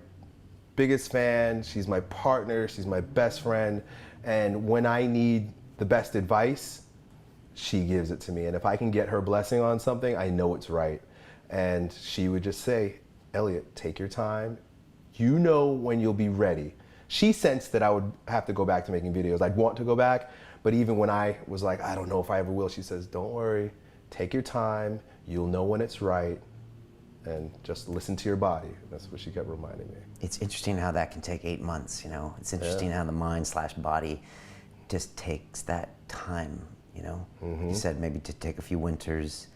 biggest fan. She's my partner. She's my best friend. And when I need the best advice, she gives it to me. And if I can get her blessing on something, I know it's right. And she would just say, Elliott, take your time. You know when you'll be ready. She sensed that I would have to go back to making videos. I'd want to go back, but even when I was like, I don't know if I ever will, she says, don't worry, take your time. You'll know when it's right, and just listen to your body. That's what she kept reminding me. It's interesting how that can take 8 months, you know? It's interesting how the mind/body just takes that time, you know? You said maybe to take a few winters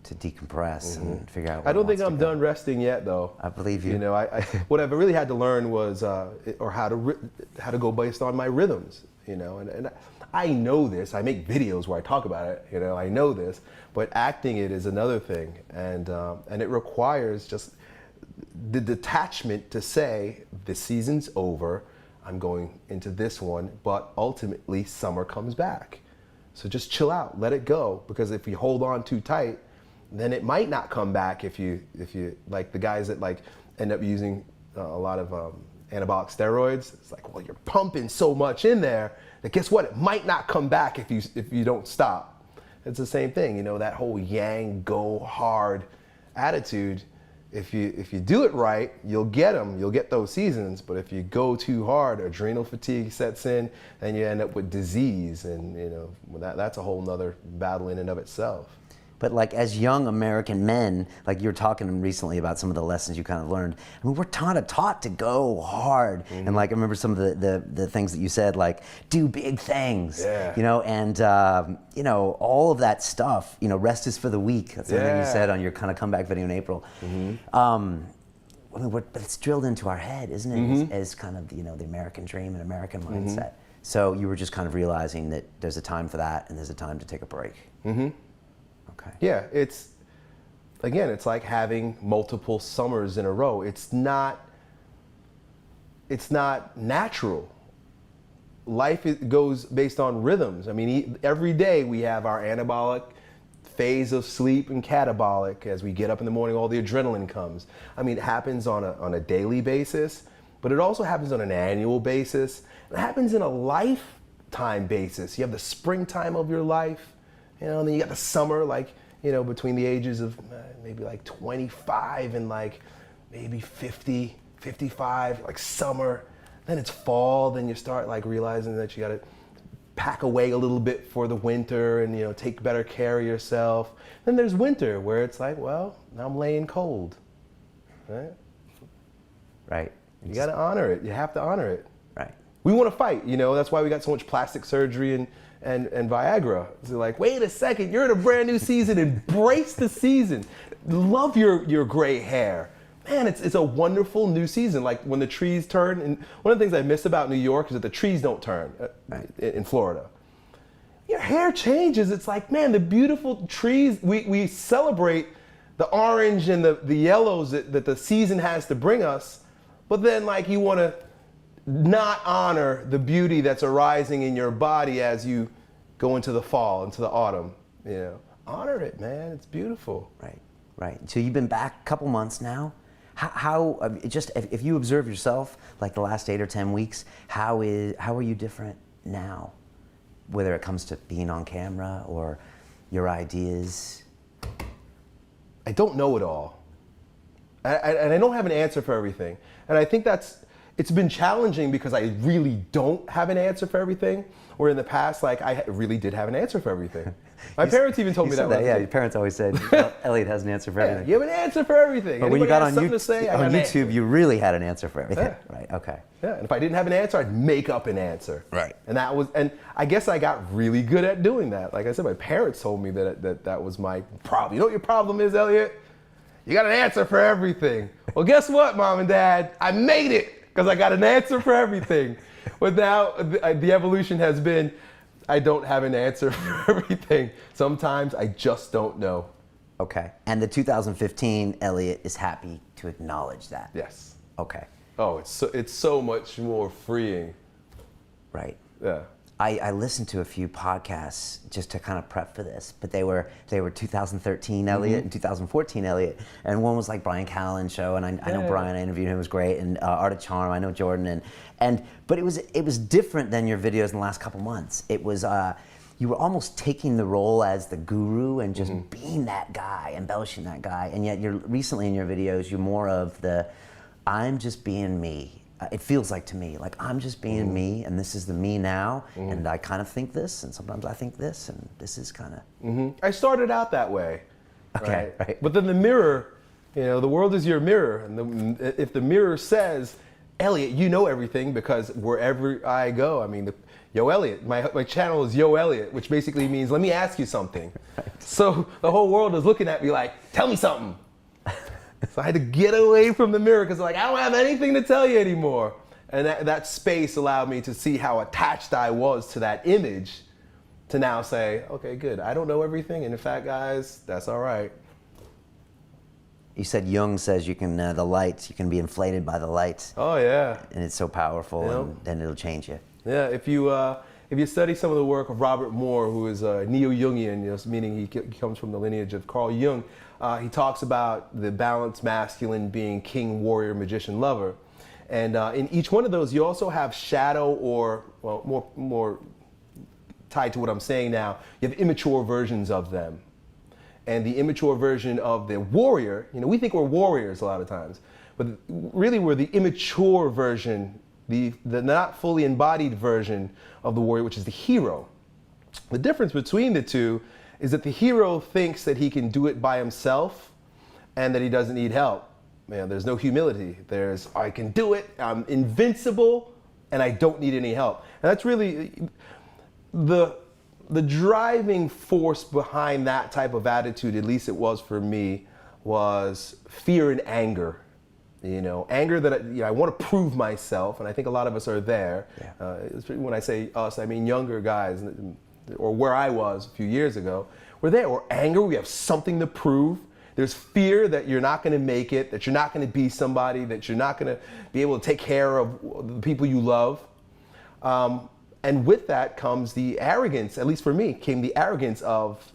to decompress and figure out what I don't think wants I'm to go. done resting yet, though. I believe you. You know, what I've really had to learn was, or how to go based on my rhythms. You know, and I know this. I make videos where I talk about it. You know, I know this, but acting it is another thing, and it requires just the detachment to say the season's over. I'm going into this one, but ultimately summer comes back. So just chill out, let it go, because if you hold on too tight, then it might not come back if you like the guys that like end up using a lot of anabolic steroids. It's like, well, you're pumping so much in there that guess what? It might not come back if you don't stop. It's the same thing, you know, that whole yang go hard attitude. If you do it right, you'll get them. You'll get those seasons. But if you go too hard, adrenal fatigue sets in, and you end up with disease, and you know that's a whole nother battle in and of itself. But like as young American men, like you were talking recently about some of the lessons you kind of learned. I mean, we're taught to go hard, and like I remember some of the things that you said, like do big things, you know, and you know all of that stuff. You know, rest is for the weak. That's the thing you said on your kind of comeback video in April. I mean, but it's drilled into our head, isn't it? As kind of the American dream and American mindset. So you were just kind of realizing that there's a time for that, and there's a time to take a break. Okay. Yeah, it's like having multiple summers in a row. It's not natural. Life goes based on rhythms. I mean, every day we have our anabolic phase of sleep and catabolic. As we get up in the morning, all the adrenaline comes. I mean, it happens on a daily basis, but it also happens on an annual basis. It happens in a lifetime basis. You have the springtime of your life. You know, and then you got the summer, like, you know, between the ages of maybe like 25 and like maybe 50, 55, like summer. Then it's fall, then you start like realizing that you got to pack away a little bit for the winter and, you know, take better care of yourself. Then there's winter where it's like, well, now I'm laying cold, right? Right. You got to honor it. You have to honor it. Right. We want to fight, you know, that's why we got so much plastic surgery and Viagra. It's like, wait a second, you're in a brand new season, embrace the season. Love your gray hair. Man, it's a wonderful new season. Like when the trees turn, and one of the things I miss about New York is that the trees don't turn in Florida. Your hair changes. It's like, man, the beautiful trees, we celebrate the orange and the yellows that the season has to bring us, but then like you want to not honor the beauty that's arising in your body as you go into the fall, into the autumn. You know, honor it, man. It's beautiful. Right. Right. So you've been back a couple months now. How just if you observe yourself, like the last 8 or 10 weeks, how are you different now? Whether it comes to being on camera or your ideas. I don't know it all. And I don't have an answer for everything. And I think it's been challenging because I really don't have an answer for everything. Where in the past, like I really did have an answer for everything. My parents even told me that. Yeah, your parents always said, Elliott has an answer for everything. You have an answer for everything. But when you got on YouTube, YouTube, you really had an answer for everything. Yeah. Right, okay. Yeah, and if I didn't have an answer, I'd make up an answer. Right. And I guess I got really good at doing that. Like I said, my parents told me that was my problem. You know what your problem is, Elliott? You got an answer for everything. Well, guess what, Mom and Dad? I made it because I got an answer for everything. But now the evolution has been, I don't have an answer for everything. Sometimes I just don't know. Okay. And the 2015 Elliott is happy to acknowledge that. Yes. Okay. Oh, it's so much more freeing. Right. Yeah. I listened to a few podcasts just to kind of prep for this, but they were 2013 Elliott and 2014 Elliott, and one was like Brian Callen's show, and I know Brian, I interviewed him, it was great, and Art of Charm, I know Jordan, but it was different than your videos in the last couple months. It was you were almost taking the role as the guru and just being that guy, embellishing that guy, and yet you're recently in your videos you're more of the I'm just being me. It feels like to me, like I'm just being me, and this is the me now, and I kind of think this, and sometimes I think this, and this is kind of... I started out that way. Okay, right. But then the mirror, you know, the world is your mirror, and if the mirror says, Elliott, you know everything, because wherever I go, I mean, Yo Elliott, my channel is Yo Elliott, which basically means, let me ask you something. Right. So the whole world is looking at me like, tell me something. So I had to get away from the mirror because like, I don't have anything to tell you anymore. And that space allowed me to see how attached I was to that image to now say, okay, good. I don't know everything. And in fact, guys, that's all right. You said Jung says you can, the lights, you can be inflated by the lights. Oh, yeah. And it's so powerful, Yep. and then it'll change you. Yeah, if you study some of the work of Robert Moore, who is a neo-Jungian, you know, meaning he comes from the lineage of Carl Jung, he talks about the balanced masculine being king, warrior, magician, lover. And in each one of those, you also have shadow or, well, more tied to what I'm saying now, you have immature versions of them. And the immature version of the warrior, you know, we think we're warriors a lot of times, but really we're the immature version, the not fully embodied version of the warrior, which is the hero. The difference between the two is that the hero thinks that he can do it by himself and that he doesn't need help. You know, there's no humility. There's, I can do it, I'm invincible, and I don't need any help. And that's really the driving force behind that type of attitude, at least it was for me, was fear and anger. You know, anger that I want to prove myself, and I think a lot of us are there. Yeah. When I say us, I mean younger guys, or where I was a few years ago. We're there. We're angry. We have something to prove. There's fear that you're not going to make it, that you're not going to be somebody, that you're not going to be able to take care of the people you love. And with that comes the arrogance, at least for me, came the arrogance of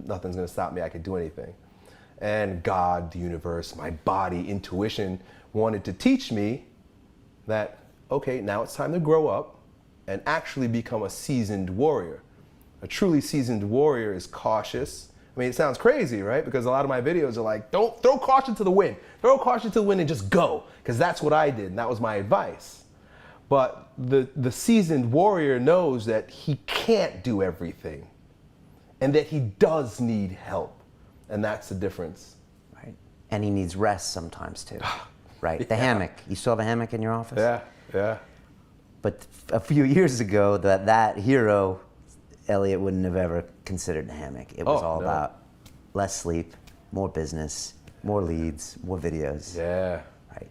nothing's going to stop me. I can do anything. And God, the universe, my body, intuition wanted to teach me that, okay, now it's time to grow up and actually become a seasoned warrior. A truly seasoned warrior is cautious. I mean, it sounds crazy, right? Because a lot of my videos are like, don't throw caution to the wind. Throw caution to the wind and just go, because that's what I did, and that was my advice. But the seasoned warrior knows that he can't do everything and that he does need help. And that's the difference. Right. And he needs rest sometimes too. Right. The hammock. You still have a hammock in your office? Yeah, yeah. But a few years ago, that hero, Elliott, wouldn't have ever considered the hammock. It was all about less sleep, more business, more leads, more videos. Yeah. Right.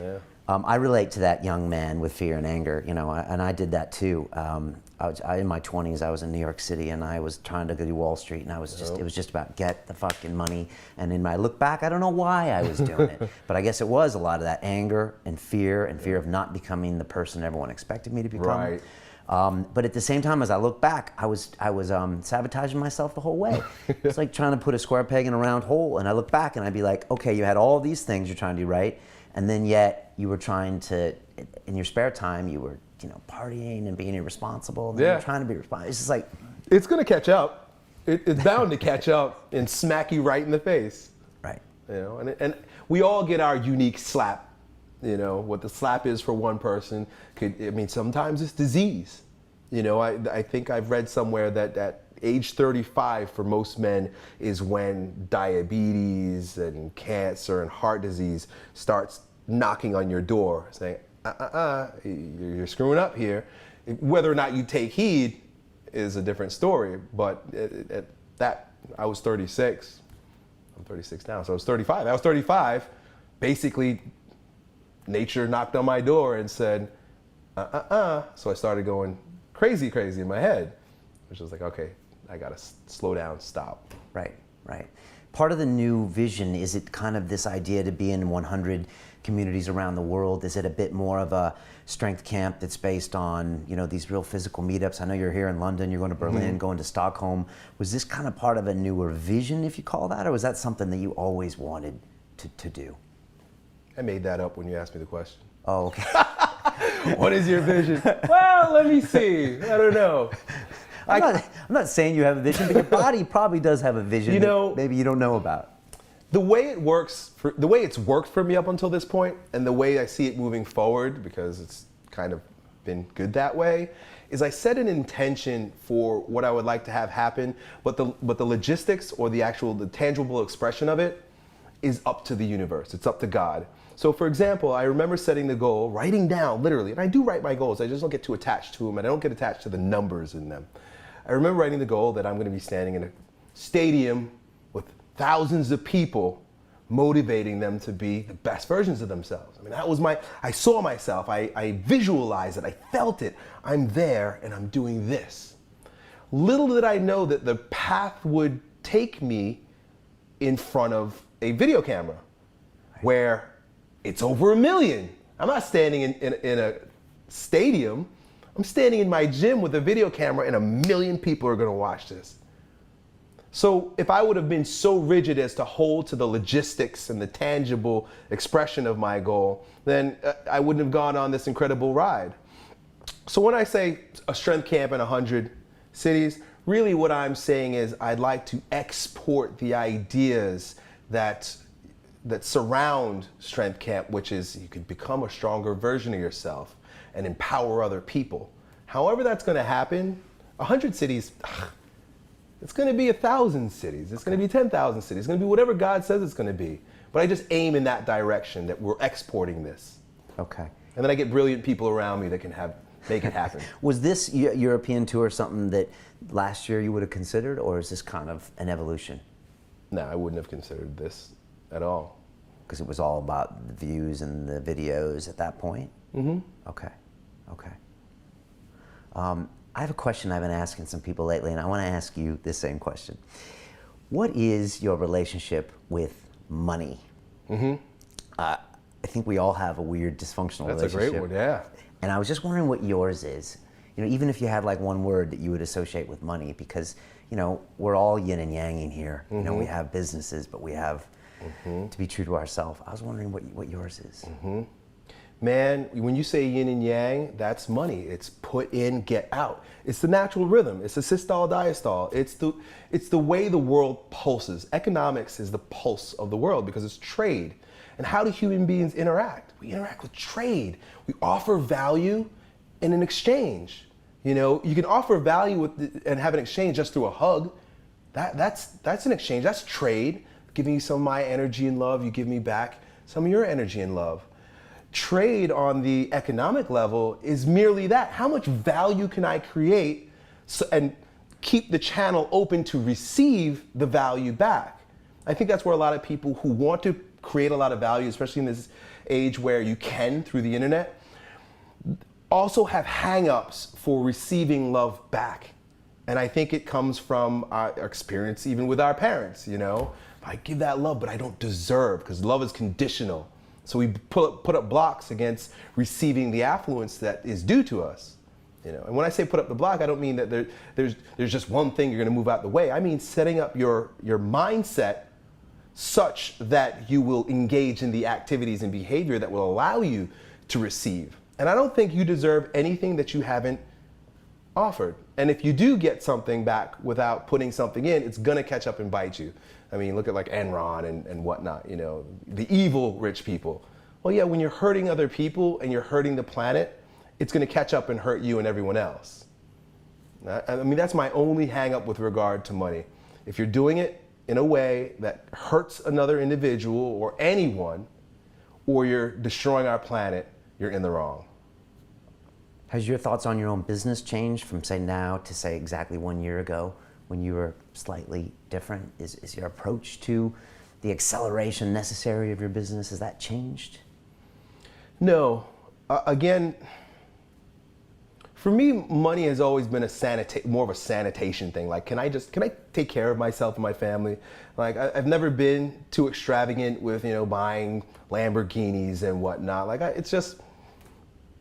Yeah. I relate to that young man with fear and anger, you know, and I did that too. In my 20s, I was in New York City, and I was trying to go to Wall Street, and it was just about get the fucking money. And in my look back, I don't know why I was doing it, but I guess it was a lot of that anger and fear of not becoming the person everyone expected me to become. Right. But at the same time, as I look back, I was sabotaging myself the whole way. It's like trying to put a square peg in a round hole, and I look back and I'd be like, okay, you had all these things you're trying to do right, and then yet you were trying to, in your spare time, you were, you know, partying and being irresponsible. And Yeah. you're trying to be responsible. It's just like, It's gonna catch up. It's bound to catch up and smack you right in the face. right. You know, and we all get our unique slap. You know, what the slap is for one person sometimes it's disease. You know, I think I've read somewhere that at age 35 for most men is when diabetes and cancer and heart disease starts knocking on your door saying, you're screwing up here. Whether or not you take heed is a different story, but at that, I was 36. I'm 36 now, so I was 35. I was 35, basically nature knocked on my door and said, So I started going crazy in my head, which was like, okay, I gotta slow down, stop. Right, right. Part of the new vision, is it kind of this idea to be in 100 communities around the world? Is it a bit more of a strength camp that's based on, you know, these real physical meetups? I know you're here in London, you're going to Berlin, going to Stockholm. Was this kind of part of a newer vision, if you call that, or was that something that you always wanted to do? I made that up when you asked me the question. Oh, okay. What is your vision? Well, let me see. I don't know. I'm not saying you have a vision, but your body probably does have a vision, you know, that maybe you don't know about. The way it works, the way it's worked for me up until this point, and the way I see it moving forward, because it's kind of been good that way, is I set an intention for what I would like to have happen, but the logistics or the tangible expression of it is up to the universe. It's up to God. So for example, I remember setting the goal, writing down literally, and I do write my goals, I just don't get too attached to them, and I don't get attached to the numbers in them. I remember writing the goal that I'm going to be standing in a stadium with thousands of people, motivating them to be the best versions of themselves. I mean, that was I saw myself, I visualized it, I felt it. I'm there and I'm doing this. Little did I know that the path would take me in front of a video camera where it's over 1 million. I'm not standing in a stadium. I'm standing in my gym with a video camera and 1 million people are gonna watch this. So if I would have been so rigid as to hold to the logistics and the tangible expression of my goal, then I wouldn't have gone on this incredible ride. So when I say a strength camp in 100 cities, really what I'm saying is I'd like to export the ideas that surround strength camp, which is you could become a stronger version of yourself and empower other people. However that's gonna happen, 100 cities, it's going to be 1,000 cities. It's going to be 10,000 cities. It's going to be whatever God says it's going to be. But I just aim in that direction, that we're exporting this. Okay. And then I get brilliant people around me that can make it happen. Was this European tour something that last year you would have considered, or is this kind of an evolution? No, I wouldn't have considered this at all. Because it was all about the views and the videos at that point? Mm-hmm. Okay, okay. I have a question I've been asking some people lately, and I want to ask you the same question. What is your relationship with money? Mm-hmm. I think we all have a weird dysfunctional relationship. That's a great one, yeah. And I was just wondering what yours is. You know, even if you had like one word that you would associate with money, because, you know, we're all yin and yang in here. Mm-hmm. You know, we have businesses, but we have to be true to ourselves. I was wondering what yours is. Mm-hmm. Man, when you say yin and yang, that's money. It's put in, get out. It's the natural rhythm. It's the systole, diastole. It's the way the world pulses. Economics is the pulse of the world because it's trade. And how do human beings interact? We interact with trade. We offer value in an exchange. You know, you can offer value and have an exchange just through a hug. That's an exchange. That's trade. Giving you some of my energy and love, you give me back some of your energy and love. Trade on the economic level is merely that. How much value can I create and keep the channel open to receive the value back? I think that's where a lot of people who want to create a lot of value, especially in this age where you can through the internet, also have hang-ups for receiving love back. And I think it comes from our experience even with our parents, you know? I give that love, but I don't deserve, because love is conditional. So we put up blocks against receiving the affluence that is due to us. You know, and when I say put up the block, I don't mean that there's just one thing you're going to move out the way. I mean setting up your mindset such that you will engage in the activities and behavior that will allow you to receive. And I don't think you deserve anything that you haven't offered. And if you do get something back without putting something in, it's going to catch up and bite you. I mean, look at like Enron and whatnot, you know, the evil rich people. Well, yeah, when you're hurting other people and you're hurting the planet, it's going to catch up and hurt you and everyone else. I mean, that's my only hang up with regard to money. If you're doing it in a way that hurts another individual or anyone, or you're destroying our planet, you're in the wrong. Has your thoughts on your own business changed from say now to say exactly 1 year ago when you were slightly different? Is your approach to the acceleration necessary of your business, has that changed? No. Again, for me, money has always been more of a sanitation thing. Like, can I take care of myself and my family? Like, I've never been too extravagant with, you know, buying Lamborghinis and whatnot. Like, it's just,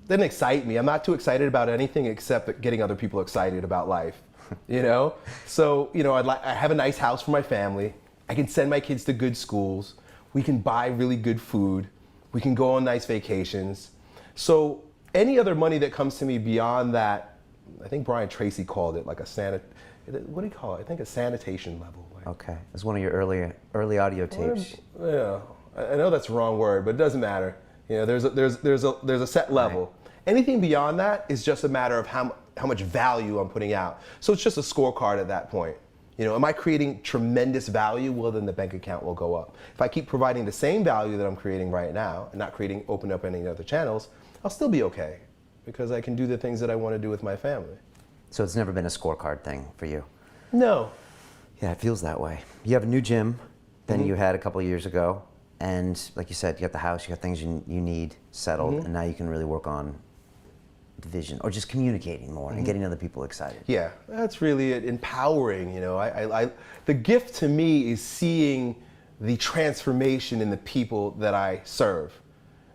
doesn't excite me. I'm not too excited about anything except getting other people excited about life, you know? So, you know, I have a nice house for my family. I can send my kids to good schools. We can buy really good food. We can go on nice vacations. So any other money that comes to me beyond that, I think Brian Tracy called it like what do you call it? I think a sanitation level. Like, okay, it's one of your early audio tapes. Yeah, I know that's the wrong word, but it doesn't matter. You know, there's a set level. Right. Anything beyond that is just a matter of how much value I'm putting out. So it's just a scorecard at that point. You know, am I creating tremendous value? Well, then the bank account will go up. If I keep providing the same value that I'm creating right now and not open up any other channels, I'll still be okay because I can do the things that I want to do with my family. So it's never been a scorecard thing for you? No. Yeah, it feels that way. You have a new gym than you had a couple of years ago. And like you said, you got the house, you got things you need settled, and now you can really work on the vision or just communicating more and getting other people excited. Yeah, that's really it. Empowering, you know. The gift to me is seeing the transformation in the people that I serve.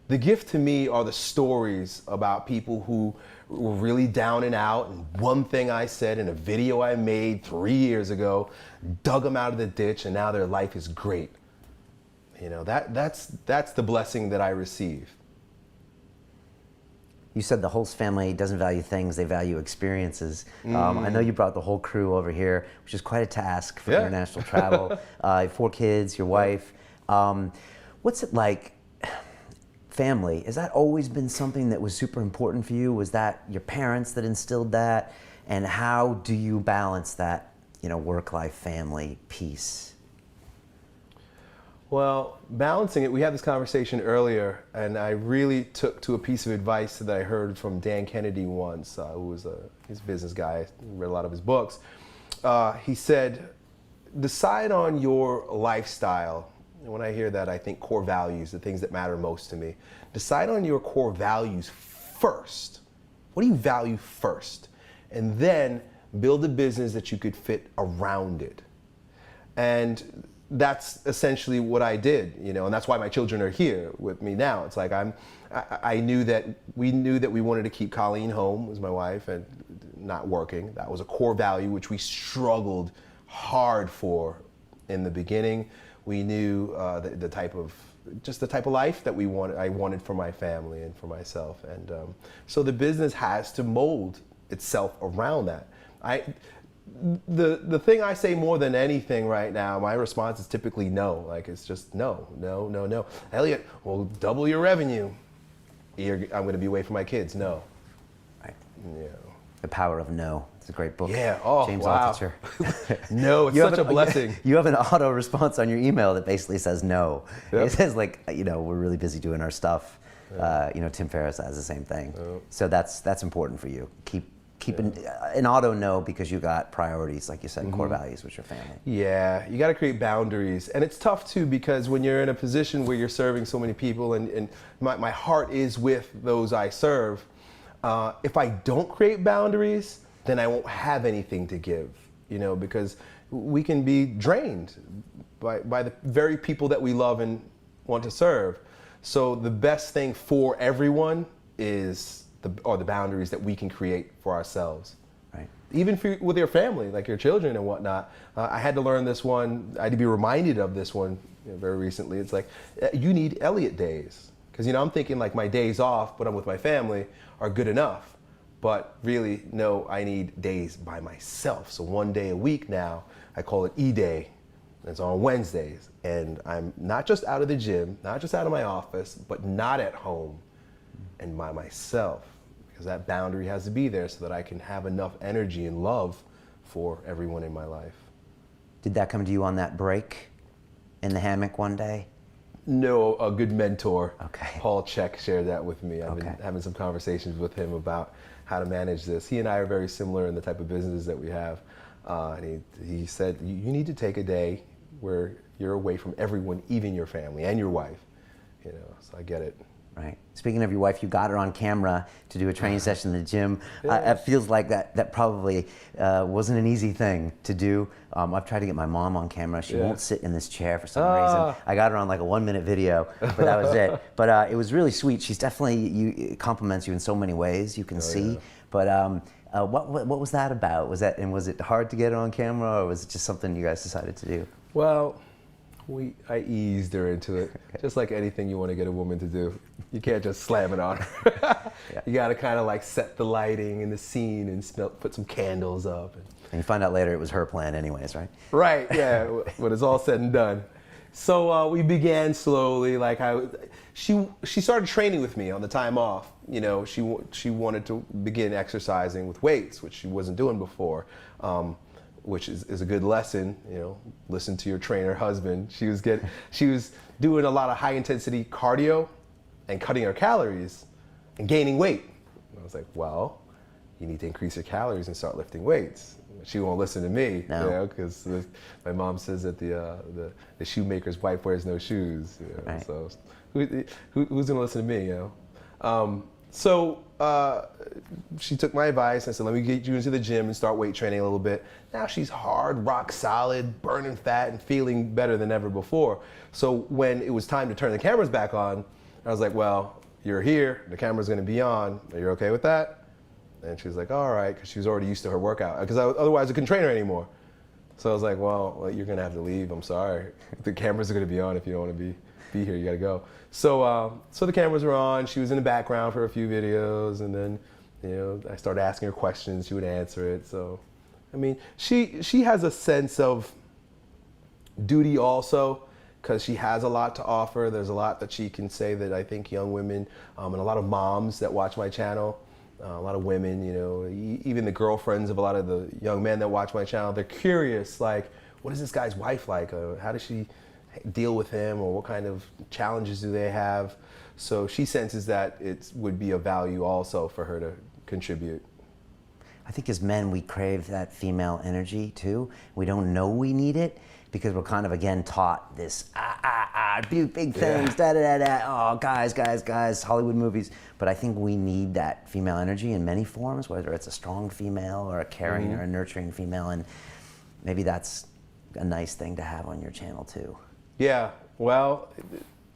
The gift to me are the stories about people who were really down and out, and one thing I said in a video I made 3 years ago dug them out of the ditch, and now their life is great. You know, that's the blessing that I receive. You said the Hulse family doesn't value things, they value experiences. I know you brought the whole crew over here, which is quite a task for international travel. 4 kids, your wife. What's it like, family? Has that always been something that was super important for you? Was that your parents that instilled that? And how do you balance that, you know, work-life, family, piece? Well, balancing it, we had this conversation earlier, and I really took to a piece of advice that I heard from Dan Kennedy once, who was he's a business guy, read a lot of his books. He said, decide on your lifestyle. And when I hear that, I think core values, the things that matter most to me. Decide on your core values first. What do you value first? And then build a business that you could fit around it. And that's essentially what I did, you know, and that's why my children are here with me now. It's like we knew that we wanted to keep Colleen home, was my wife, and not working. That was a core value which we struggled hard for in the beginning. We knew the type of life that I wanted for my family and for myself, and so the business has to mold itself around that. the thing I say more than anything right now, my response is typically no. Like, it's just no, no, no, no. Elliott, we'll double your revenue. I'm going to be away from my kids. No. Right. Yeah. The Power of No. It's a great book. Yeah. Oh, James wow. Altucher. No, it's such a blessing. You have an auto response on your email that basically says no. Yep. It says like, we're really busy doing our stuff. Tim Ferriss has the same thing. So that's important for you. Keep an auto no, because you got priorities, like you said, core values with your family. Yeah, you got to create boundaries. And it's tough too, because when you're in a position where you're serving so many people, and my heart is with those I serve, if I don't create boundaries, then I won't have anything to give, because we can be drained by the very people that we love and want to serve. So the best thing for everyone is the boundaries that we can create for ourselves. Right. Even with your family, like your children and whatnot. I had to learn this one. I had to be reminded of this one very recently. It's like, you need Elliott days. Because I'm thinking like my days off, but I'm with my family, are good enough. But really, no, I need days by myself. So one day a week now, I call it E-Day. It's on Wednesdays. And I'm not just out of the gym, not just out of my office, but not at home and by myself. Because that boundary has to be there so that I can have enough energy and love for everyone in my life. Did that come to you on that break in the hammock one day? No, a good mentor, Okay. Paul Check, shared that with me. I've Okay. been having some conversations with him about how to manage this. He and I are very similar in the type of businesses that we have. And he said, you need to take a day where you're away from everyone, even your family and your wife. So I get it. Right. Speaking of your wife, you got her on camera to do a training session in the gym. It feels like that probably wasn't an easy thing to do. I've tried to get my mom on camera. She won't sit in this chair for some reason. I got her on like a 1-minute video, but that was it. But it was really sweet. She's definitely, compliments you in so many ways, you can see. Yeah. But what was that about? Was it hard to get her on camera, or was it just something you guys decided to do? Well, I eased her into it, just like anything you want to get a woman to do. You can't just slam it on her. You got to kind of like set the lighting and the scene and put some candles up. And you find out later it was her plan anyways, right? Right, yeah, when it's all said and done. So we began slowly. Like she started training with me on the time off. She wanted to begin exercising with weights, which she wasn't doing before. Which is a good lesson, listen to your trainer husband. She was doing a lot of high intensity cardio and cutting her calories and gaining weight. And I was like, well, you need to increase your calories and start lifting weights. She won't listen to me, because my mom says that the shoemaker's wife wears no shoes. Right. So who's gonna listen to me, So she took my advice and said, let me get you into the gym and start weight training a little bit. Now she's hard, rock solid, burning fat and feeling better than ever before. So when it was time to turn the cameras back on, I was like, well, you're here, the camera's gonna be on. Are you okay with that? And she was like, all right, because she was already used to her workout. Because otherwise I couldn't train her anymore. So I was like, well, you're gonna have to leave, I'm sorry. The cameras are gonna be on if you don't wanna be here, you gotta go. So the cameras were on, she was in the background for a few videos, and then, I started asking her questions, she would answer it. So, I mean, she has a sense of duty also, because she has a lot to offer. There's a lot that she can say that I think young women, and a lot of moms that watch my channel, a lot of women, even the girlfriends of a lot of the young men that watch my channel, they're curious, like, what is this guy's wife like? How does she deal with him, or what kind of challenges do they have? So she senses that it would be of value also for her to contribute. I think as men, we crave that female energy too. We don't know we need it because we're kind of, again, taught this, big things, oh, guys, Hollywood movies. But I think we need that female energy in many forms, whether it's a strong female or a caring or a nurturing female. And maybe that's a nice thing to have on your channel too. Yeah, well,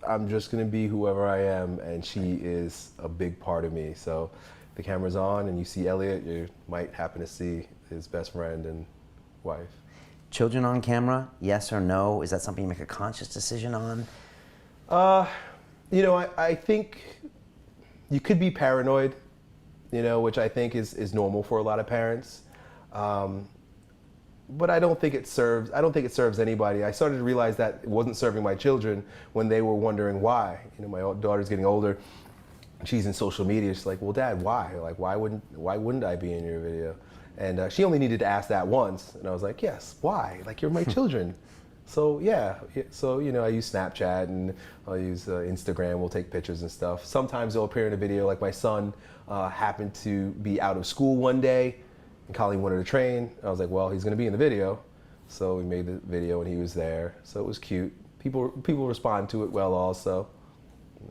I'm just gonna be whoever I am, and she is a big part of me. So the camera's on and you see Elliott, you might happen to see his best friend and wife. Children on camera, yes or no? Is that something you make a conscious decision on? I think you could be paranoid, which I think is normal for a lot of parents. but I don't think it serves anybody. I started to realize that it wasn't serving my children when they were wondering why. You know, my daughter's getting older. She's in social media. She's like, well, Dad, why? Like, why wouldn't I be in your video? And she only needed to ask that once. And I was like, yes, why? Like, you're my children. So yeah, so you know, I use Snapchat and I'll use Instagram. We'll take pictures and stuff. Sometimes they'll appear in a video. Like my son happened to be out of school one day, and Colleen wanted to train. I was like, well, he's going to be in the video, so we made the video and he was there. So it was cute. People respond to it well, also.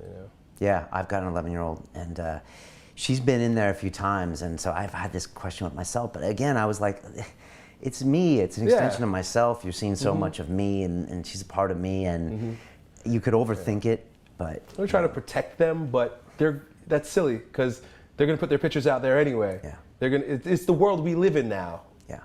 You know. Yeah, I've got an 11-year-old, and she's been in there a few times, and so I've had this question with myself. But again, I was like, it's me. It's an extension of myself. You're seeing so much of me, and she's a part of me, and you could overthink it, but we're trying to protect them, but that's silly because they're gonna put their pictures out there anyway. Yeah. It's the world we live in now. Yeah.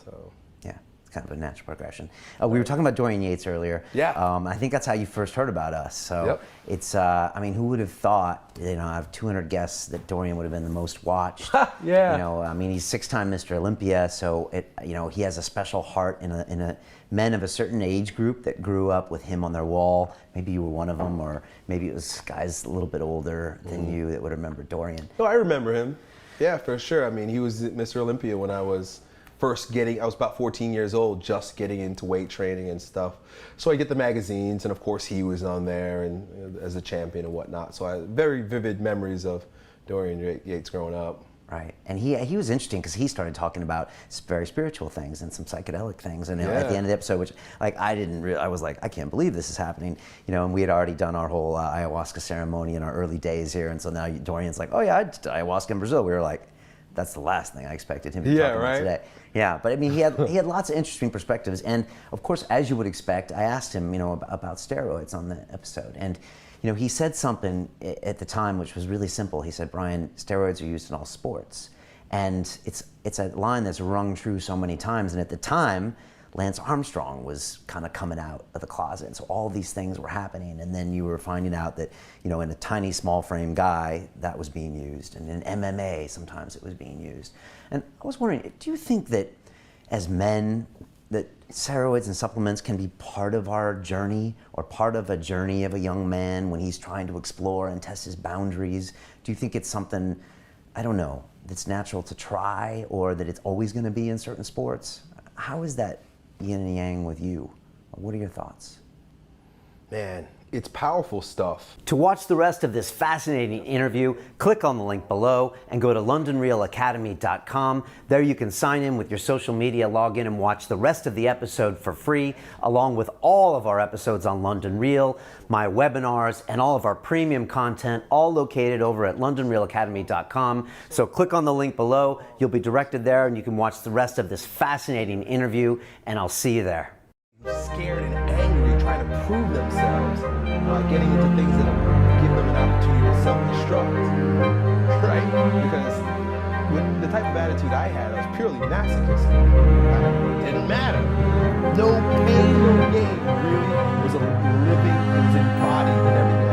So. Yeah, it's kind of a natural progression. We were talking about Dorian Yates earlier. Yeah. I think that's how you first heard about us. So it's, I mean, who would have thought, you know, I have 200 guests that Dorian would have been the most watched. Yeah. You know, I mean, he's 6-time Mr. Olympia, so you know, he has a special heart in a men of a certain age group that grew up with him on their wall. Maybe you were one of them, or maybe it was guys a little bit older than you that would remember Dorian. Oh, I remember him. Yeah, for sure. I mean, he was Mr. Olympia when I was I was about 14 years old, just getting into weight training and stuff. So I get the magazines, and of course he was on there and as a champion and whatnot. So I have very vivid memories of Dorian Yates growing up. Right, and he was interesting because he started talking about very spiritual things and some psychedelic things, and at the end of the episode, which like I was like, I can't believe this is happening, you know, and we had already done our whole ayahuasca ceremony in our early days here, and so now Dorian's like, oh yeah, I did ayahuasca in Brazil. We were like, that's the last thing I expected him to talk about today. Yeah, but I mean, he had lots of interesting perspectives, and of course, as you would expect, I asked him, you know, about steroids on the episode, and you know, he said something at the time which was really simple. He said, Brian, steroids are used in all sports. And it's a line that's rung true so many times. And at the time, Lance Armstrong was kind of coming out of the closet. And so all these things were happening. And then you were finding out that, you know, in a tiny, small frame guy, that was being used. And in MMA, sometimes it was being used. And I was wondering, do you think that as men, that steroids and supplements can be part of our journey, or part of a journey of a young man when he's trying to explore and test his boundaries? Do you think it's something, I don't know, that's natural to try, or that it's always going to be in certain sports? How is that yin and yang with you? What are your thoughts? Man, it's powerful stuff. To watch the rest of this fascinating interview, click on the link below and go to londonrealacademy.com. There you can sign in with your social media login and watch the rest of the episode for free, along with all of our episodes on London Real, my webinars, and all of our premium content, all located over at londonrealacademy.com. So click on the link below, you'll be directed there, and you can watch the rest of this fascinating interview, and I'll see you there. Scared and angry, trying to prove themselves, getting into things that give them an opportunity to self-destruct, right? Because with the type of attitude I had, I was purely masochistic. It didn't matter. No pain, no gain, really. It was embodied in everything